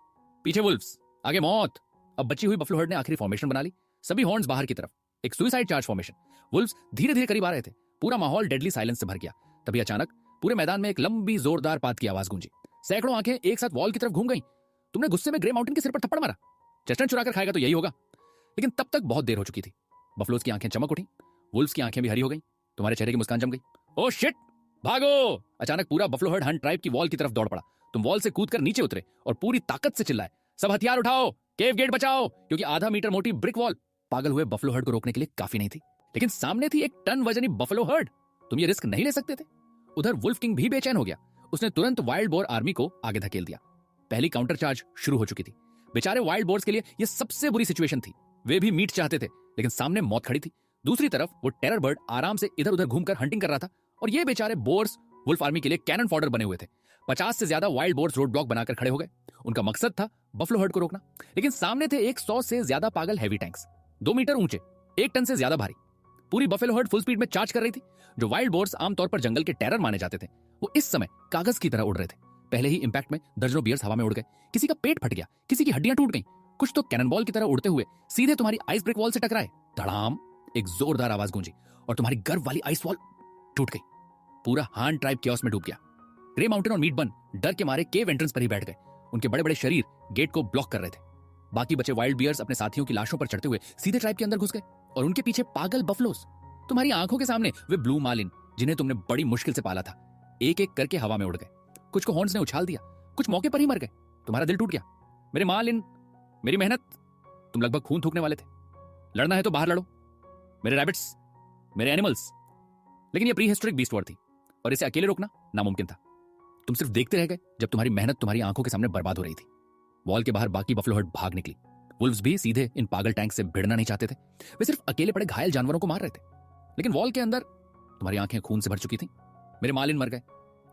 पीछे वुल्व्स, आगे मौत। अब बची हुई बफलो हर्ड ने आखिरी फॉर्मेशन बना ली, सभी हॉर्न्स बाहर की तरफ, एक सुइसाइड चार्ज फॉर्मेशन। वुल्व्स धीरे धीरे करीब आ रहे थे। पूरा माहौल डेडली साइलेंस से भर गया। तभी अचानक पूरे मैदान में एक लंबी जोरदार पात की आवाज गूंजी। सैकड़ों आंखें एक साथ वॉल की तरफ घूम गईं। तुमने गुस्से में ग्रे माउंटेन के सिर पर थप्पड़ मारा। चेस्टनट चुरा कर खाएगा तो यही होगा। लेकिन तब तक बहुत देर हो चुकी थी। बफलोज की आंखें चमक उठी, वुल्व्स की आंखें भी हरी हो गईं। तुम्हारे चेहरे की मुस्कान जम गई। ओ शिट, भागो! अचानक पूरा बफलो हर्ड हंट ट्राइब की वॉल की तरफ दौड़ पड़ा। तुम वॉल से कूदकर नीचे उतरे और पूरी ताकत से चिल्लाए, सब हथियार उठाओ, केव गेट बचाओ, क्योंकि आधा मीटर मोटी ब्रिक वॉल पागल हुए बफलो हर्ड को रोकने के लिए काफी नहीं थी, लेकिन सामने थी एक टन वजनी बफलो हर्ड। तुम ये रिस्क नहीं ले सकते थे। उधर वुल्फ किंग भी बेचैन हो गया। उसने तुरंत वाइल्ड बोर आर्मी को आगे धकेल दिया। पहली काउंटर चार्ज शुरू हो चुकी थी। बेचारे वाइल्ड बोर्स के लिए यह सबसे बुरी सिचुएशन थी। वे भी मीट चाहते थे, लेकिन सामने मौत खड़ी थी। दूसरी तरफ वो टेरर बर्ड आराम से इधर उधर घूमकर हंटिंग कर रहा था, और ये बेचारे बोर्स वुल्फ आर्मी के लिए कैनन फॉडर बने हुए थे। 50 से ज्यादा वाइल्ड बोर्स रोड ब्लॉक बनाकर खड़े हो गए। उनका मकसद था बफलो हर्ड को रोकना, लेकिन सामने थे 100 से ज्यादा पागल हैवी टैंक्स, 2 मीटर ऊंचे, 1 टन से ज्यादा भारी। पूरी बफेलो हर्ड फुल स्पीड में चार्ज कर रही थी। जो वाइल्ड बोर्स आमतौर पर जंगल के टेरर माने जाते थे, वो इस समय कागज की तरह उड़ रहे थे। पहले ही इंपैक्ट में दर्जनों बियर्स हवा में उड़ गए। किसी का पेट फट गया, किसी की हड्डियां टूट गईं, कुछ तो कैनन बॉल की तरह उड़ते हुए सीधे तुम्हारी आइस ब्रेक वॉल से टकराए। धड़ाम, एक जोरदार आवाज गूंजी और तुम्हारी गर्व वाली आइस वॉल टूट गई। पूरा हान ट्राइब केओस में डूब गया। ग्रे माउंटेन और मीट बन डर के मारे केव एंट्रेंस पर ही बैठ गए। उनके बड़े बड़े शरीर गेट को ब्लॉक कर रहे थे। बाकी बचे वाइल्ड बियर्स अपने साथियों की लाशों पर चढ़ते हुए सीधे ट्राइब के अंदर घुस गए, और उनके पीछे पागल बफलोस। तुम्हारी आंखों के सामने वे ब्लू मार्लिन, जिन्हें तुमने बड़ी मुश्किल से पाला था, एक एक करके हवा में उड़ गए। कुछ को हॉर्न्स ने उछाल दिया, कुछ मौके पर ही मर गए। तुम्हारा दिल टूट गया। मेरे मार्लिन, मेरी मेहनत, तुम लगभग खून थूकने वाले थे। लड़ना है तो बाहर लड़ो, मेरे रैबिट्स, मेरे एनिमल्स। लेकिन यह प्री हिस्टोरिक बीस्ट वॉर थी, और इसे अकेले रोकना नामुमकिन था। तुम सिर्फ देखते रह गए जब तुम्हारी मेहनत तुम्हारी आंखों के सामने बर्बाद हो रही थी। वॉल के बाहर बाकी बफलो हर्ड भाग निकली। वुल्व्स भी सीधे इन पागल टैंक से भिड़ना नहीं चाहते थे। वे सिर्फ अकेले पड़े घायल जानवरों को मार रहे थे। लेकिन वॉल के अंदर तुम्हारी आंखें खून से भर चुकी थीं। मेरे मार्लिन मर गए।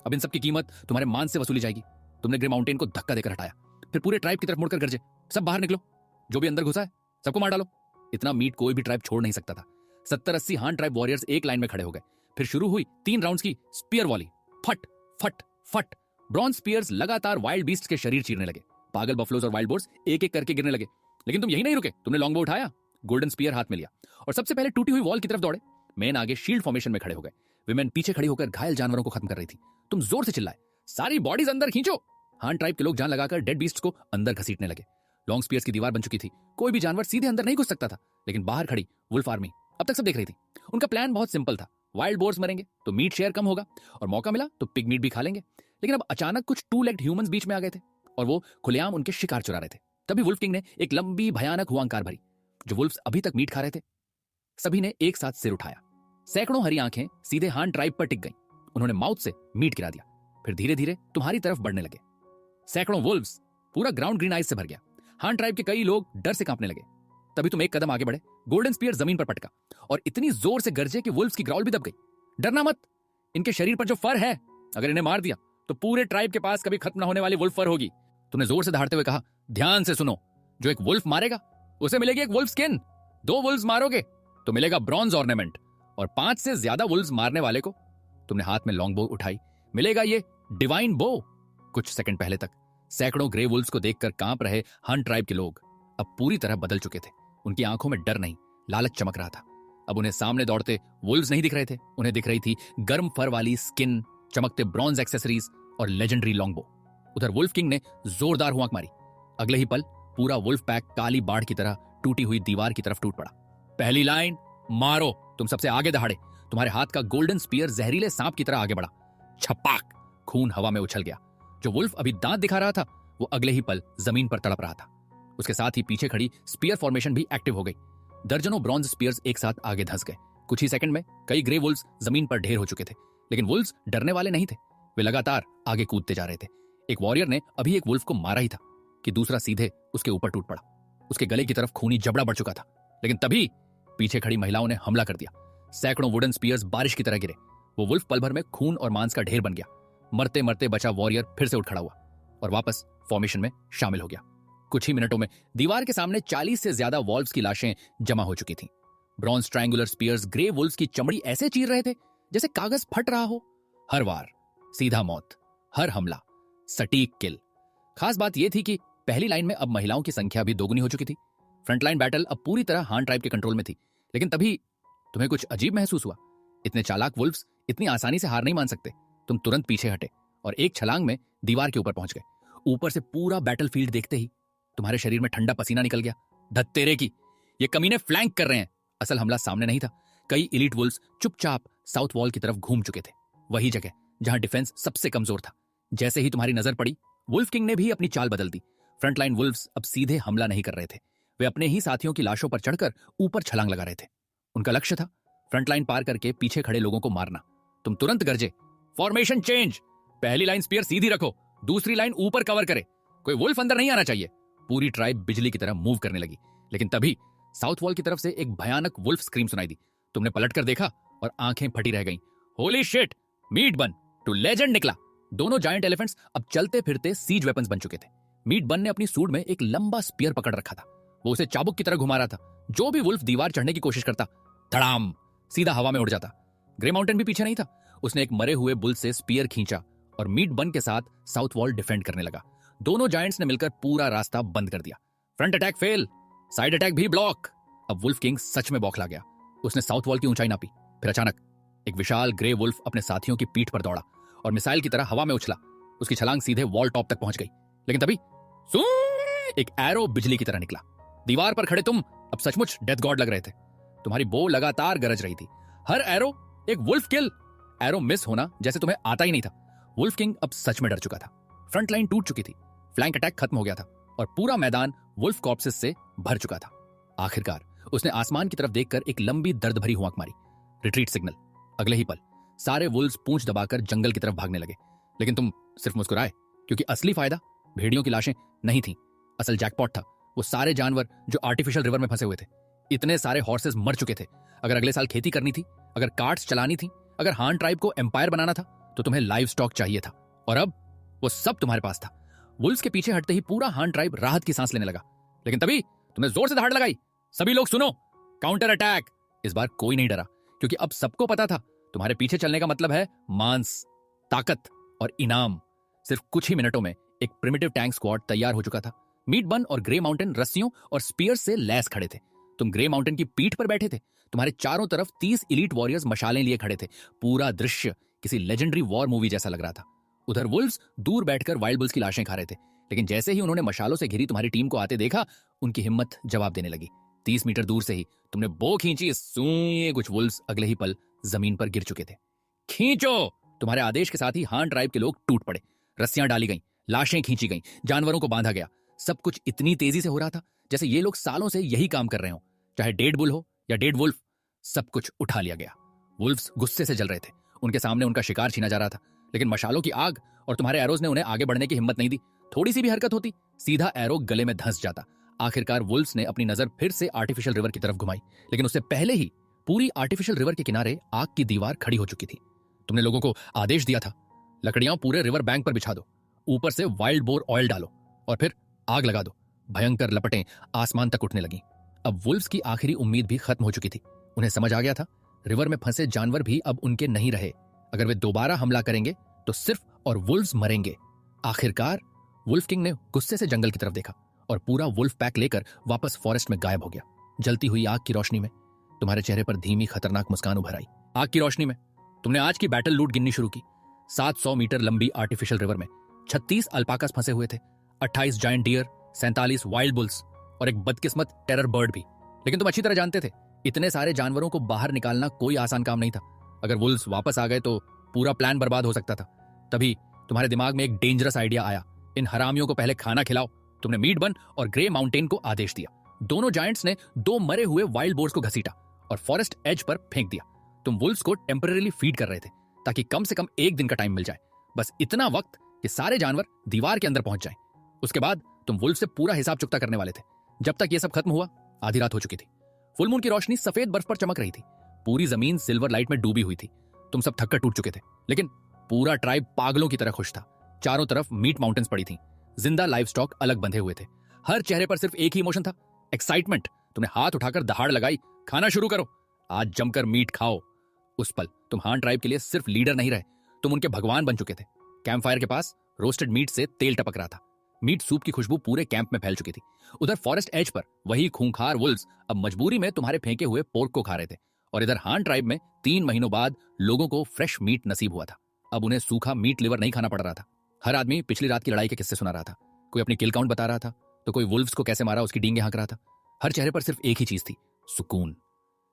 अब इन सब की कीमत तुम्हारे मान से वसूली जाएगी। तुमने ग्रे माउंटेन को धक्का देकर हटाया, फिर पूरे ट्राइब की तरफ मुड़कर गरजे, सब बाहर निकलो, जो भी अंदर घुसा है सबको मार डालो। इतना मीट कोई भी ट्राइब छोड़ नहीं सकता था। 70-80 हान ट्राइब वॉरियर्स एक लाइन में खड़े हो गए। फिर शुरू हुई 3 राउंड्स की स्पीयर वॉली। फट फट फट। ब्रॉन्ज स्पीयर्स लगातार वाइल्ड बीस्ट के शरीर चीरने लगे। पागल बफलोज और वाइल्ड बोर्स एक एक करके गिरने लगे। लेकिन तुम यही नहीं रुके। तुमने लॉन्गबो उठाया, गोल्डन स्पीयर हाथ में लिया, और सबसे पहले टूटी हुई वॉल की तरफ दौड़े। मेन आगे शील्ड फॉर्मेशन में खड़े हो गए। विमेन पीछे खड़ी होकर घायल जानवरों को खत्म कर रही थी। तुम जोर से चिल्लाए, सारी बॉडीज अंदर खींचो। हान ट्राइब के लोग जान लगाकर डेड बीस्ट को अंदर घसीटने लगे। लॉन्ग स्पीयर्स की दीवार बन चुकी थी। कोई भी जानवर सीधे अंदर नहीं घुस सकता था, लेकिन बाहर खड़ी वुल्फ आर्मी अब तक सब देख रही थी। उनका प्लान बहुत सिंपल था। वाइल्ड बोर्स मरेंगे तो मीट शेयर कम होगा, और मौका मिला तो पिग मीट भी खा लेंगे। लेकिन अब अचानक कुछ 2 लेग्ड ह्यूमंस बीच में आ गए थे, और वो खुलेआम उनके शिकार चुरा रहे थे। तभी वुल्फ किंग ने एक लंबी भयानक हुआंकार भरी। जो वुल्फ्स अभी तक मीट खा रहे थे, सभी ने एक साथ सिर उठाया। सैकड़ों हरी आंखें सीधे हान ट्राइब पर टिक गईं। उन्होंने माउथ से मीट गिरा दिया, फिर धीरे धीरे तुम्हारी तरफ बढ़ने लगे। सैकड़ों वुल्व्स, पूरा ग्राउंड ग्रीन आइज से भर गया। हान ट्राइब के कई लोग डर से कांपने लगे। तभी तुम एक कदम आगे बढ़े। गोल्डन स्पीयर जमीन पर पटका और इतनी जोर से गरजे कि वुल्व्स की ग्राउल भी दब गई। डरना मत, इनके शरीर पर जो फर है, अगर इन्हें मार दिया तो पूरे ट्राइब के पास कभी खत्म ना होने वाली वुल्फ फर होगी। तुमने जोर से दहाड़ते हुए कहा, ध्यान से सुनो, जो एक वुल्फ मारेगा उसे मिलेगी एक वुल्फ स्किन। 2 वुल्व्स मारोगे तो मिलेगा ब्रॉन्ज ऑर्नामेंट, और 5 से ज्यादा वुल्व्स मारने वाले को, तुमने हाथ में लॉन्ग बो उठाई, मिलेगा ये डिवाइन बो। कुछ सेकंड पहले तक सैकड़ों ग्रे वुल्व्स को देखकर कांप रहे हन ट्राइब के लोग अब पूरी तरह बदल चुके थे। उनकी आंखों में डर नहीं, लालच चमक रहा था। अब उन्हें सामने दौड़ते वुल्व्स नहीं दिख रहे थे, उन्हें दिख रही थी गर्म फर वाली स्किन, चमकते ब्रॉन्ज एक्सेसरीज और लेजेंडरी लॉन्गबो। उधर वुल्फ किंग ने जोरदार हुआंक मारी। अगले ही पल पूरा वुल्फ पैक काली बाढ़ की तरह टूटी हुई दीवार की तरफ टूट पड़ा। पहली लाइन, मारो। तुम सबसे आगे दहाड़े। तुम्हारे हाथ का गोल्डन स्पीयर जहरीले सांप की तरह आगे बढ़ा। छपाक, खून हवा में उछल गया। जो वुल्फ अभी दांत दिखा रहा था, वो अगले ही पल जमीन पर तड़प रहा था। उसके साथ ही पीछे खड़ी स्पीयर फॉर्मेशन भी एक्टिव हो गई। दर्जनों ब्रॉन्ज स्पीयर्स एक साथ आगे धंस गए। कुछ ही सेकंड में कई ग्रे वुल्व्स जमीन पर ढेर हो चुके थे। लेकिन वुल्व्स डरने वाले नहीं थे। वे लगातार आगे कूदते जा रहे थे। एक वॉरियर ने अभी एक वुल्फ को मारा ही था कि दूसरा सीधे उसके ऊपर टूट पड़ा। उसके गले की तरफ खूनी जबड़ा बढ़ चुका था। लेकिन तभी पीछे खड़ी महिलाओं ने हमला कर दिया। सैकड़ों वुडन स्पीयर्स बारिश की तरह गिरे। वो वुल्फ पल भर में खून और मांस का ढेर बन गया। मरते मरते बचा वॉरियर फिर से उठ खड़ा हुआ और वापस फॉर्मेशन में शामिल हो गया। कुछ ही मिनटों में दीवार के सामने 40 से ज्यादा वॉल्व्स की लाशें जमा हो चुकी थीं। Bronze triangular spears grey wolves की चमड़ी ऐसे चीर रहे थे जैसे कागज फट रहा हो। हर वार सीधा मौत, हर हमला सटीक किल। खास बात यह थी कि पहली लाइन में अब महिलाओं की संख्या भी दोगुनी हो चुकी थी। फ्रंटलाइन बैटल अब पूरी तरह हान ट्राइब के कंट्रोल में थी। लेकिन तभी तुम्हें कुछ अजीब महसूस हुआ। इतने चालाक वुल्व्स इतनी आसानी से हार नहीं मान सकते। तुम तुरंत पीछे हटे और एक छलांग में दीवार के ऊपर पहुंच गए। ऊपर से पूरा बैटलफील्ड देखते ही तुम्हारे शरीर में ठंडा पसीना निकल गया। धत्तेरे की, ये कमीने फ्लैंक कर रहे हैं। असल हमला सामने नहीं था। कई इलीट वुल्व्स चुपचाप साउथ वॉल की तरफ घूम चुके थे, वही जगह जहां डिफेंस सबसे कमजोर था। जैसे ही तुम्हारी नजर पड़ी, वुल्फ किंग ने भी अपनी चाल बदल दी। फ्रंटलाइन वुल्व्स अब सीधे हमला नहीं कर रहे थे। वे अपने ही साथियों की लाशों पर चढ़कर ऊपर छलांग लगा रहे थे। उनका लक्ष्य था फ्रंट लाइन पार करके पीछे खड़े लोगों को मारना। तुम तुरंत गरजे, फॉर्मेशन चेंज, पहली लाइन स्पीयर सीधी रखो, दूसरी लाइन ऊपर कवर करे, कोई वुल्फ अंदर नहीं आना चाहिए। पूरी ट्राइब बिजली की तरह मूव करने लगी। लेकिन तभी साउथ वॉल की तरफ से एक भयानक वुल्फ स्क्रीम सुनाई दी। तुमने पलटकर देखा और आंखें फटी रह गईं। Holy shit, meet one two legend निकला। दोनों जायंट एलिफेंट्स अब चलते फिरते सीज वेपन्स बन चुके थे। मीट बन ने अपनी सूंड में एक लंबा स्पीयर पकड़ रखा था। वो उसे चाबुक की तरह घुमा रहा था। जो भी वुल्फ दीवार चढ़ने की कोशिश करता, धड़ाम, सीधा हवा में उड़ जाता। ग्रे माउंटेन भी पीछे नहीं था। उसने एक मरे हुए बुल से स्पीयर खींचा और मीट बन के साथ साउथ वॉल डिफेंड करने लगा। दोनों जायंट्स ने मिलकर पूरा रास्ता बंद कर दिया। Front attack fail, side attack भी ब्लॉक। अब वुल्फ किंग सच में बौखला गया। उसने साउथ वॉल की ऊंचाई नापी। फिर अचानक एक विशाल ग्रे वुल्फ अपने साथियों की पीठ पर दौड़ा और मिसाइल की तरह हवा में उछला। उसकी छलांग सीधे वॉल टॉप तक पहुंच गई। लेकिन तभी एक एरो बिजली की तरह निकला। दीवार पर खड़े तुम अब सचमुच डेथ गॉड लग रहे थे। तुम्हारी बो लगातार गरज रही थी। हर एरो एक वुल्फ किल। एरो मिस होना जैसे तुम्हें आता ही नहीं था। वुल्फ किंग अब सच में डर चुका था। फ्रंट लाइन टूट चुकी थी, फ्लैंक अटैक खत्म हो गया था और पूरा मैदान वुल्फ कॉर्प्सेस से भर चुका था। आखिरकार उसने आसमान की तरफ देखकर एक लंबी दर्द भरी हुआंक मारी। Retreat signal. अगले ही पल सारे वुल्व्स पूंछ दबाकर जंगल की तरफ भागने लगे। लेकिन तुम सिर्फ मुस्कुराए, क्योंकि असली फायदा भेड़ियों की लाशें नहीं थी। असल जैकपॉट था वो सारे जानवर जो आर्टिफिशियल रिवर में फंसे हुए थे। इतने सारे हॉर्सेस मर चुके थे। अगर अगले साल खेती करनी थी, अगर कार्ट्स चलानी थी, अगर हान ट्राइब को एम्पायर बनाना था, तो तुम्हें लाइव स्टॉक चाहिए था। और अब वो सब तुम्हारे पास था। वुल्व्स के पीछे हटते ही पूरा हान ट्राइब राहत की सांस लेने लगा। लेकिन तभी तुमने जोर से दहाड़ लगाई। सभी लोग सुनो, काउंटर अटैक। इस बार कोई नहीं डरा, क्योंकि अब सबको पता था तुम्हारे पीछे चलने का मतलब है मांस, ताकत और इनाम। सिर्फ कुछ ही मिनटों में एक प्रिमिटिव टैंक स्क्वाड तैयार हो चुका था। मीट बन और ग्रे माउंटेन रस्सियों और स्पीयर्स से लैस खड़े थे। तुम ग्रे माउंटेन की पीठ पर बैठे थे। तुम्हारे चारों तरफ 30 इलीट वॉरियर्स मशालें लिए खड़े थे। पूरा दृश्य किसी लेजेंडरी वॉर मूवी जैसा लग रहा था। उधर वुल्व्स दूर बैठकर वाइल्ड बुल्स की लाशें खा रहे थे। लेकिन जैसे ही उन्होंने मशालों से घिरी तुम्हारी टीम को आते देखा, उनकी हिम्मत जवाब देने लगी। 30 मीटर दूर से ही तुमने बो खींची। सूंय, कुछ वुल्व्स अगले ही पल जमीन पर गिर चुके थे। खींचो! तुम्हारे आदेश के साथ ही हान ट्राइब के लोग टूट पड़े। रस्सियां डाली गईं, लाशें खींची गईं, जानवरों को बांधा गया। सब कुछ इतनी तेजी से हो रहा था जैसे ये लोग सालों से यही काम कर रहे हो। चाहे डेड बुल हो या डेड वुल्फ, सब कुछ उठा लिया गया। वुल्व्स गुस्से से जल रहे थे। उनके सामने उनका शिकार छीना जा रहा था। लेकिन मशालों की आग और तुम्हारे एरोज ने उन्हें आगे बढ़ने की हिम्मत नहीं दी। थोड़ी सी भी हरकत होती, सीधा एरो गले में धंस जाता। आखिरकार वुल्व्स ने अपनी नजर फिर से आर्टिफिशियल रिवर की तरफ घुमाई। लेकिन उससे पहले ही पूरी आर्टिफिशियल रिवर के किनारे आग की दीवार खड़ी हो चुकी थी। तुमने लोगों को आदेश दिया था, लकड़ियां पूरे रिवर बैंक पर बिछा दो, ऊपर से वाइल्ड बोर ऑयल डालो और फिर आग लगा दो। भयंकर लपटें आसमान तक उठने लगीं। अब वुल्व्स की आखिरी उम्मीद भी खत्म हो चुकी थी। उन्हें समझ आ गया था, रिवर में फंसे जानवर भी अब उनके नहीं रहे। अगर वे दोबारा हमला करेंगे तो सिर्फ और वुल्व्स मरेंगे। आखिरकार वुल्फ किंग ने गुस्से से जंगल की तरफ देखा और पूरा वुल्फ पैक लेकर वापस फॉरेस्ट में गायब हो गया। जलती हुई आग की रोशनी में तुम्हारे चेहरे पर धीमी खतरनाक मुस्कान उभर आई। आग की रोशनी में तुमने आज की बैटल लूट गिननी शुरू की। 700 मीटर लंबी आर्टिफिशियल रिवर में 36 अल्पाकास फंसे हुए थे, 28 जायंट डियर, 47 वाइल्ड बुल्स और एक बदकिस्मत टेरर बर्ड भी। लेकिन तुम अच्छी तरह जानते थे, इतने सारे जानवरों को बाहर निकालना कोई आसान काम नहीं था। अगर वुल्व्स वापस आ गए तो पूरा प्लान बर्बाद हो सकता था। तभी तुम्हारे दिमाग में एक डेंजरस आइडिया आया। इन हरामियों को पहले खाना खिलाओ। तुमने मीट बन और ग्रे माउंटेन को आदेश दिया। दोनों जायंट्स ने 2 मरे हुए वाइल्ड बोर्स को घसीटा और फॉरेस्ट एज पर फेंक दिया। तुम वुल्व्स को टेम्परेरी फीड कर रहे थे ताकि कम से कम 1 दिन का टाइम मिल जाए। बस इतना वक्त कि सारे जानवर दीवार के अंदर पहुंच जाएं। उसके बाद तुम वुल्व से पूरा हिसाब चुकता करने वाले थे। जब तक यह सब खत्म हुआ, आधी रात हो चुकी थी। फुल मून की रोशनी सफेद बर्फ पर चमक रही थी। पूरी जमीन सिल्वर लाइट में डूबी हुई थी। तुम सब थककर टूट चुके थे, लेकिन पूरा ट्राइब पागलों की तरह खुश था। चारों तरफ मीट माउंटेन्स पड़ी थी। जिंदा लाइव स्टॉक अलग बंधे हुए थे। हर चेहरे पर सिर्फ एक ही इमोशन था, एक्साइटमेंट। तुमने हाथ उठाकर दहाड़ लगाई, खाना शुरू करो, आज जमकर मीट खाओ। उस पल तुम हान ट्राइब के लिए सिर्फ लीडर नहीं रहे, तुम उनके भगवान बन चुके थे। कैंप फायर के पास रोस्टेड मीट से तेल टपक रहा था। मीट सूप की खुशबू पूरे कैंप में फैल चुकी थी। उधर फॉरेस्ट एज पर वही खूंखार वुल्व्स अब मजबूरी में तुम्हारे फेंके हुए पोर्क को खा रहे थे। और इधर हान ट्राइब में 3 महीनों बाद लोगों को फ्रेश मीट नसीब हुआ था। अब उन्हें सूखा मीट लिवर नहीं खाना पड़ रहा था। हर आदमी पिछली रात की लड़ाई के किस्से सुना रहा था। कोई अपनी किल काउंट बता रहा था, तो कोई वुल्व्स को कैसे मारा उसकी डींगे हाँक रहा था। हर चेहरे पर सिर्फ एक ही चीज थी, सुकून।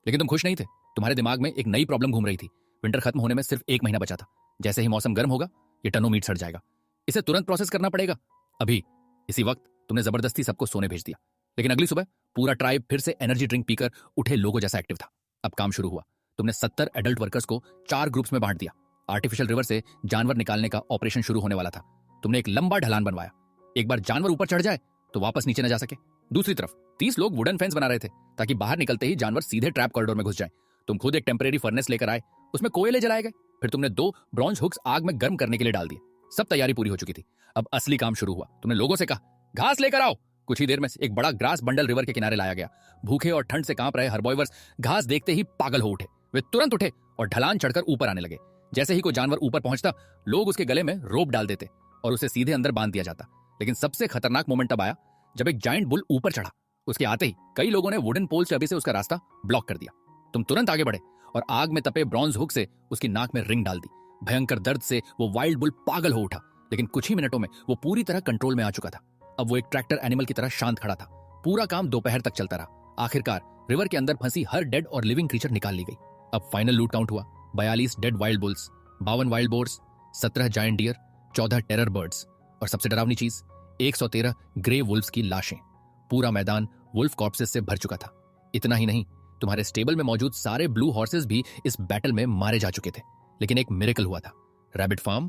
लेकिन तुम खुश नहीं थे। तुम्हारे दिमाग में एक नई प्रॉब्लम घूम रही थी। विंटर खत्म होने में सिर्फ 1 महीना बचा था। जैसे ही मौसम गर्म होगा, ये टनों मीट सड़ जाएगा। इसे तुरंत प्रोसेस करना पड़ेगा, अभी। इसी वक्त तुमने जबरदस्ती सबको सोने भेज दिया। लेकिन अगली सुबह पूरा ट्राइब फिर से एनर्जी ड्रिंक पीकर उठे लोगों जैसा एक्टिव था। अब काम शुरू हुआ। तुमने 70 एडल्ट वर्कर्स को 4 ग्रुप्स में बांट दिया। आर्टिफिशियल रिवर से जानवर निकालने का ऑपरेशन शुरू होने वाला था। तुमने एक लंबा ढलान बनवाया। एक बार जानवर ऊपर चढ़ जाए तो वापस नीचे न जा सके। दूसरी तरफ 30 लोग वुडन फेंस बना रहे थे ताकि बाहर निकलते ही जानवर सीधे ट्रैप कॉरिडोर में घुस जाए। तुम खुद एक टेम्परेरी फर्नेस लेकर आए, उसमें कोयले जलाए गए। फिर तुमने 2 ब्रॉन्ज हुक्स आग में गर्म करने के लिए डाल दिए। सब तैयारी पूरी हो चुकी थी। अब असली काम शुरू हुआ। तुमने लोगों से कहा, घास लेकर आओ। कुछ ही देर में एक बड़ा ग्रास बंडल रिवर के किनारे लाया गया। भूखे और ठंड से कांप रहे हर्बोइवर्स घास देखते ही पागल हो उठे। वे तुरंत उठे और ढलान चढ़कर ऊपर आने लगे। जैसे ही कोई जानवर ऊपर पहुंचता, लोग उसके गले में रोप डाल देते और उसे सीधे अंदर बांध दिया जाता। लेकिन सबसे खतरनाक मोमेंट तब आया जब एक जायंट बुल ऊपर चढ़ा। उसके आते ही कई लोगों ने वुडन पोल से अभी से उसका रास्ता ब्लॉक कर दिया। तुम तुरंत आगे बढ़े और आग में तपे ब्रॉन्ज हुक से उसकी नाक में रिंग डाल दी। भयंकर दर्द से वो वाइल्ड बुल पागल हो उठा, लेकिन कुछ ही मिनटों में वो पूरी तरह कंट्रोल में आ चुका था। अब वो एक ट्रैक्टर एनिमल की तरह शांत खड़ा था। पूरा काम दोपहर तक चलता रहा। आखिरकार रिवर के अंदर फंसी हर डेड और लिविंग क्रीचर निकाल ली गई। अब फाइनल लूट काउंट हुआ। 42 dead wild bulls, 52 wild boars, 17 giant deer, 14 terror birds और सबसे डरावनी चीज 113 ग्रे वुल्फ्स की लाशें। पूरा मैदान वुल्फ कॉर्प्सेस से भर चुका था। इतना ही नहीं, तुम्हारे स्टेबल में मौजूद सारे ब्लू हॉर्सेस भी इस बैटल में मारे जा चुके थे। लेकिन एक मिरेकल हुआ था। रैबिट फार्म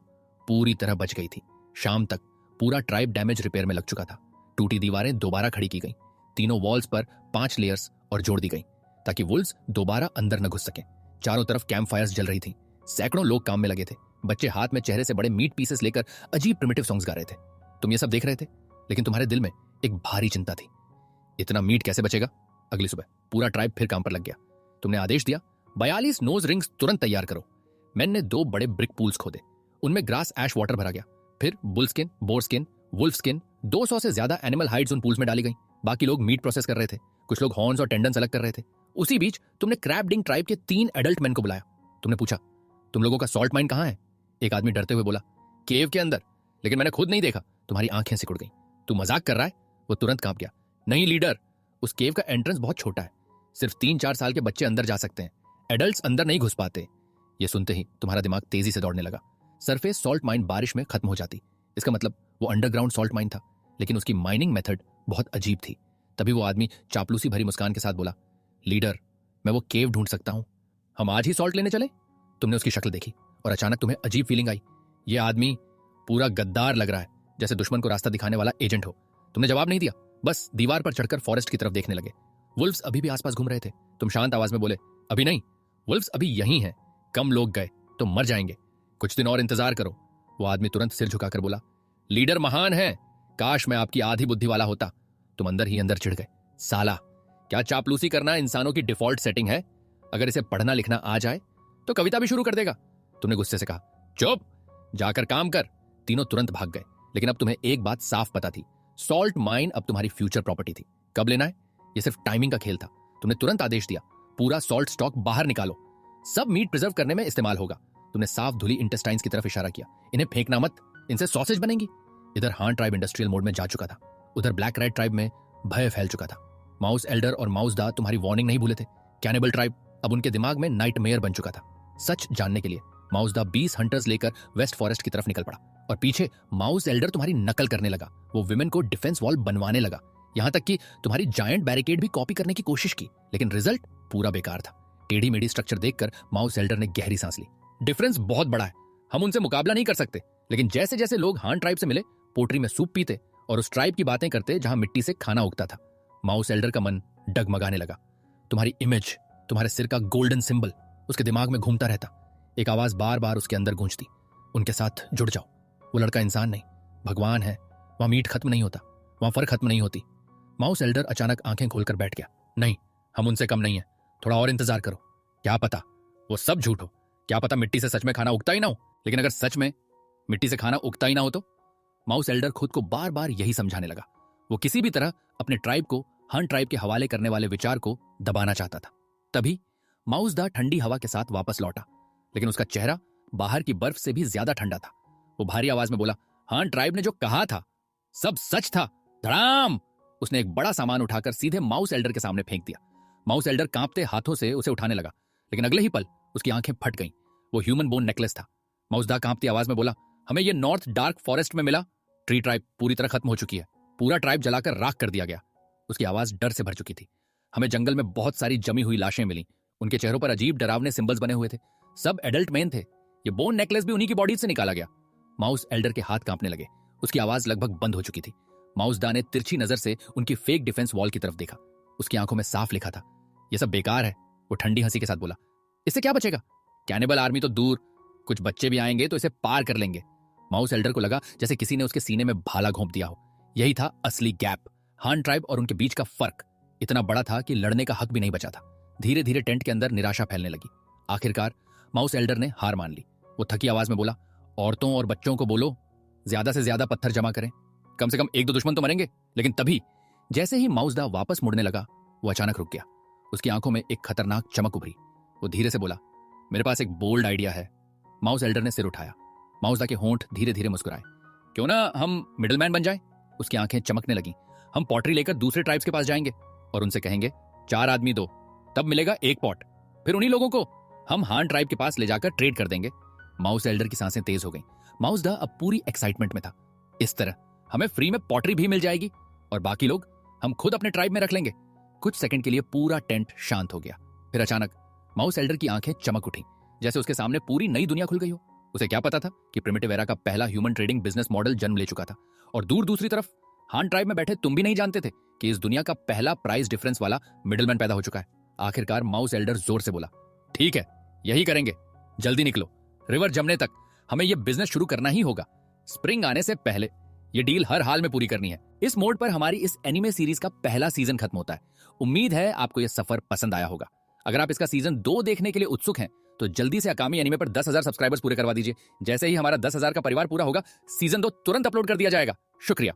पूरी तरह बच गई थी। शाम तक पूरा ट्राइब डैमेज रिपेयर में लग चुका था। टूटी दीवारें दोबारा खड़ी की गई। तीनों वॉल्स पर 5 लेयर्स और जोड़ दी गई ताकि वुल्व्स दोबारा अंदर न घुस सकें। चारों तरफ कैंप फायर्स जल रही थीं। सैकड़ों लोग काम में लगे थे। बच्चे हाथ में चेहरे से बड़े मीट पीसेस लेकर अजीब प्रिमिटिव सॉन्ग्स गा रहे थे। तुम ये सब देख रहे थे, लेकिन तुम्हारे दिल में एक भारी चिंता थी। इतना मीट कैसे बचेगा? अगली सुबह पूरा ट्राइब फिर काम पर लग गया। तुमने आदेश दिया, 42 नोज रिंग्स तुरंत तैयार करो। मैन ने 2 बड़े ब्रिक पूल्स खोदे। उनमें ग्रास ऐश वाटर भरा गया। फिर bull skin, boar skin, wolf skin, 200 से ज्यादा एनिमल हाइड्स उन पूल्स में डाली गई। बाकी लोग मीट प्रोसेस कर रहे थे। कुछ लोग हॉर्न्स और टेंडन्स अलग कर रहे थे। उसी बीच तुमने क्रैब डिंग ट्राइब के 3 एडल्ट मैन को बुलाया। तुमने पूछा, तुम लोगों का सॉल्ट माइन कहां है? एक आदमी डरते हुए बोला, केव के अंदर, लेकिन मैंने खुद नहीं देखा। तुम्हारी आंखें सिकुड़ गई। तू मजाक कर रहा है? वो तुरंत कांप गया। नहीं लीडर, उस केव का एंट्रेंस बहुत छोटा है। सिर्फ 3-4 साल के बच्चे अंदर जा सकते हैं। एडल्ट्स अंदर नहीं घुस पाते। ये सुनते ही तुम्हारा दिमाग तेजी से दौड़ने लगा। सरफेस सॉल्ट माइन बारिश में खत्म हो जाती। इसका मतलब वो अंडरग्राउंड सॉल्ट माइन था, लेकिन उसकी माइनिंग मेथड बहुत अजीब थी। तभी वो आदमी चापलूसी भरी मुस्कान के साथ बोला, लीडर, मैं वो केव ढूंढ सकता हूं। हम आज ही सॉल्ट लेने चले? तुमने उसकी शक्ल देखी और अचानक तुम्हें अजीब फीलिंग आई। ये आदमी पूरा गद्दार लग रहा है, जैसे दुश्मन को रास्ता दिखाने वाला एजेंट हो। तुमने जवाब नहीं दिया, बस दीवार पर चढ़कर फॉरेस्ट की तरफ देखने लगे। वुल्व्स अभी भी आसपास घूम रहे थे। तुम शांत आवाज में बोले, अभी नहीं, वुल्व्स अभी यहीं हैं। कम लोग गए तो मर जाएंगे। कुछ दिन और इंतजार करो। वो आदमी तुरंत सिर झुकाकर बोला, लीडर महान है, काश मैं आपकी आधी बुद्धि वाला होता। तुम अंदर ही अंदर चिढ़ गए। साला, क्या चापलूसी करना इंसानों की डिफॉल्ट सेटिंग है? अगर इसे पढ़ना लिखना आ जाए तो कविता भी शुरू कर देगा। तुमने गुस्से से कहा, चुप, जाकर काम कर। तीनों तुरंत भाग गए। लेकिन अब तुम्हें एक बात साफ पता थी, सॉल्ट माइन अब तुम्हारी फ्यूचर प्रॉपर्टी थी। कब लेना है, ये सिर्फ टाइमिंग का खेल था। तुमने तुरंत आदेश दिया, पूरा सॉल्ट स्टॉक बाहर निकालो, सब मीट प्रिजर्व करने में इस्तेमाल होगा। तुमने साफ धुली इंटेस्टाइन्स की तरफ इशारा किया। इन्हें फेंकना मत, इनसे सॉसेज बनेंगी। इधर हान ट्राइब इंडस्ट्रियल मोड में जा चुका था। उधर ब्लैक रेड ट्राइब में भय फैल चुका था। माउस एल्डर और माउस दा तुम्हारी वार्निंग नहीं भूले थे। कैनिबल ट्राइब अब उनके दिमाग में नाइट मेयर बन चुका था। सच जानने के लिए माउस दा 20 हंटर्स लेकर वेस्ट फॉरेस्ट की तरफ निकल पड़ा और पीछे माउस एल्डर तुम्हारी नकल करने लगा। वो विमेन को डिफेंस वॉल बनवाने लगा। यहां तक कि तुम्हारी जायंट बैरिकेड भी कॉपी करने की कोशिश की, लेकिन रिजल्ट पूरा बेकार था। टेढ़ी मेढ़ी स्ट्रक्चर देखकर माउस एल्डर ने गहरी सांस ली। डिफरेंस बहुत बड़ा है, हम उनसे मुकाबला नहीं कर सकते। लेकिन जैसे जैसे लोग हान ट्राइब से मिले, पोट्री में सूप पीते और उस ट्राइब की बातें करते जहां मिट्टी से खाना उगता था, माउस एल्डर का मन डगमगाने लगा। तुम्हारी इमेज, तुम्हारे सिर का गोल्डन सिंबल उसके दिमाग में घूमता रहता। एक आवाज बार बार उसके अंदर गूंजती, उनके साथ जुड़ जाओ। वो लड़का इंसान नहीं, भगवान है। वहां मीट खत्म नहीं होता, वहां फर्क खत्म नहीं होती। माउस एल्डर अचानक आंखें खोलकर बैठ गया। नहीं, हम उनसे कम नहीं है, थोड़ा और इंतजार करो। क्या पता वो सब झूठ हो, क्या पता मिट्टी से सच में खाना उगता ही ना हो। लेकिन अगर सच में मिट्टी से खाना उगता ही ना हो तो? माउस एल्डर खुद को बार बार यही समझाने लगा। वो किसी भी तरह अपने ट्राइब को हन ट्राइब के हवाले करने वाले विचार को दबाना चाहता था। तभी माउस दा ठंडी हवा के साथ वापस लौटा, लेकिन उसका चेहरा बाहर की बर्फ से भी ज्यादा ठंडा था। वो भारी आवाज में बोला, हन ट्राइब ने जो कहा था सब सच था। धड़ाम! उसने एक बड़ा सामान उठाकर सीधे माउस एल्डर के सामने फेंक दिया। माउस एल्डर कांपते हाथों से उसे उठाने लगा, लेकिन अगले ही पल उसकी आंखें फट गईं। वो ह्यूमन बोन नेकलेस था। माउस दा कांपती आवाज में बोला, हमें ये नॉर्थ डार्क फॉरेस्ट में मिला। ट्री ट्राइब पूरी तरह खत्म हो चुकी है। पूरा ट्राइब जलाकर राख कर दिया गया। उसकी आवाज डर से भर चुकी थी। हमें जंगल में बहुत सारी जमी हुई लाशें मिली। उनके चेहरों पर अजीब डरावने सिंबल्स बने हुए थे। सब एडल्ट मेन थे। ये बोन नेकलेस भी उन्हीं की बॉडी से निकाला गया। माउस एल्डर के हाथ कांपने लगे। उसकी आवाज लगभग बंद हो चुकी थी। माउस दा ने तिरछी नजर से उनकी फेक डिफेंस वॉल की तरफ देखा। उसकी आंखों में साफ लिखा था, यह सब बेकार है। वो ठंडी हंसी के साथ बोला, इससे क्या बचेगा? कैनिबल आर्मी तो दूर, कुछ बच्चे भी आएंगे तो इसे पार कर लेंगे। माउस एल्डर को लगा जैसे किसी ने उसके सीने में भाला घोंप दिया हो। यही था असली गैप, हान ट्राइब और उनके बीच का फर्क। इतना बड़ा था कि लड़ने का हक भी नहीं बचा था। धीरे धीरे टेंट के अंदर निराशा फैलने लगी। आखिरकार माउस एल्डर ने हार मान ली। वो थकी आवाज में बोला, औरतों और बच्चों को बोलो ज्यादा से ज्यादा पत्थर जमा करें, कम से कम एक दो दुश्मन तो मरेंगे। लेकिन तभी जैसे ही माउस दा वापस मुड़ने लगा, वो अचानक रुक गया। उसकी आंखों में एक खतरनाक चमक उभरी। वो धीरे से बोला, मेरे पास एक बोल्ड आइडिया है। माउस एल्डर ने सिर उठाया। माउस दा के होंठ धीरे धीरे मुस्कुराए। क्यों ना हम मिडलमैन बन जाएं? उसकी आंखें चमकने लगी। हम पॉटरी लेकर दूसरे ट्राइब्स के पास जाएंगे और उनसे कहेंगे 4 आदमी दो, तब मिलेगा 1 पॉट। फिर उन्हीं लोगों को हम हान ट्राइब के पास ले जाकर ट्रेड कर देंगे। माउस एल्डर की सांसें तेज हो गईं। माउस दा अब पूरी एक्साइटमेंट में था। इस तरह हमें फ्री में पॉटरी भी मिल जाएगी और बाकी लोग हम खुद अपने ट्राइब में रख लेंगे। कुछ सेकंड के लिए पूरा टेंट शांत हो गया। फिर अचानक माउस एल्डर की आंखें चमक उठी, जैसे उसके सामने पूरी नई दुनिया खुल गई हो। उसे क्या पता था कि प्रिमिटिव एरा का पहला ह्यूमन ट्रेडिंग बिजनेस मॉडल जन्म ले चुका था। और दूर दूसरी तरफ हान ट्राइब में बैठे तुम भी नहीं जानते थे कि इस दुनिया का पहला प्राइस डिफरेंस वाला मिडलमैन पैदा हो चुका है। आखिरकार माउस एल्डर जोर से बोला, ठीक है, यही करेंगे। जल्दी निकलो, रिवर जमने तक हमें यह बिजनेस शुरू करना ही होगा। स्प्रिंग आने से पहले यह डील हर हाल में पूरी करनी है। इस मोड पर हमारी इस एनिमे सीरीज का पहला सीजन खत्म होता है। उम्मीद है आपको यह सफर पसंद आया होगा। अगर आप इसका सीजन 2 देखने के लिए उत्सुक हैं तो जल्दी से अकामी एनिमे पर 10,000 सब्सक्राइबर्स पूरे करवा दीजिए। जैसे ही हमारा 10,000 का परिवार पूरा होगा, सीजन 2 तुरंत अपलोड कर दिया जाएगा। शुक्रिया।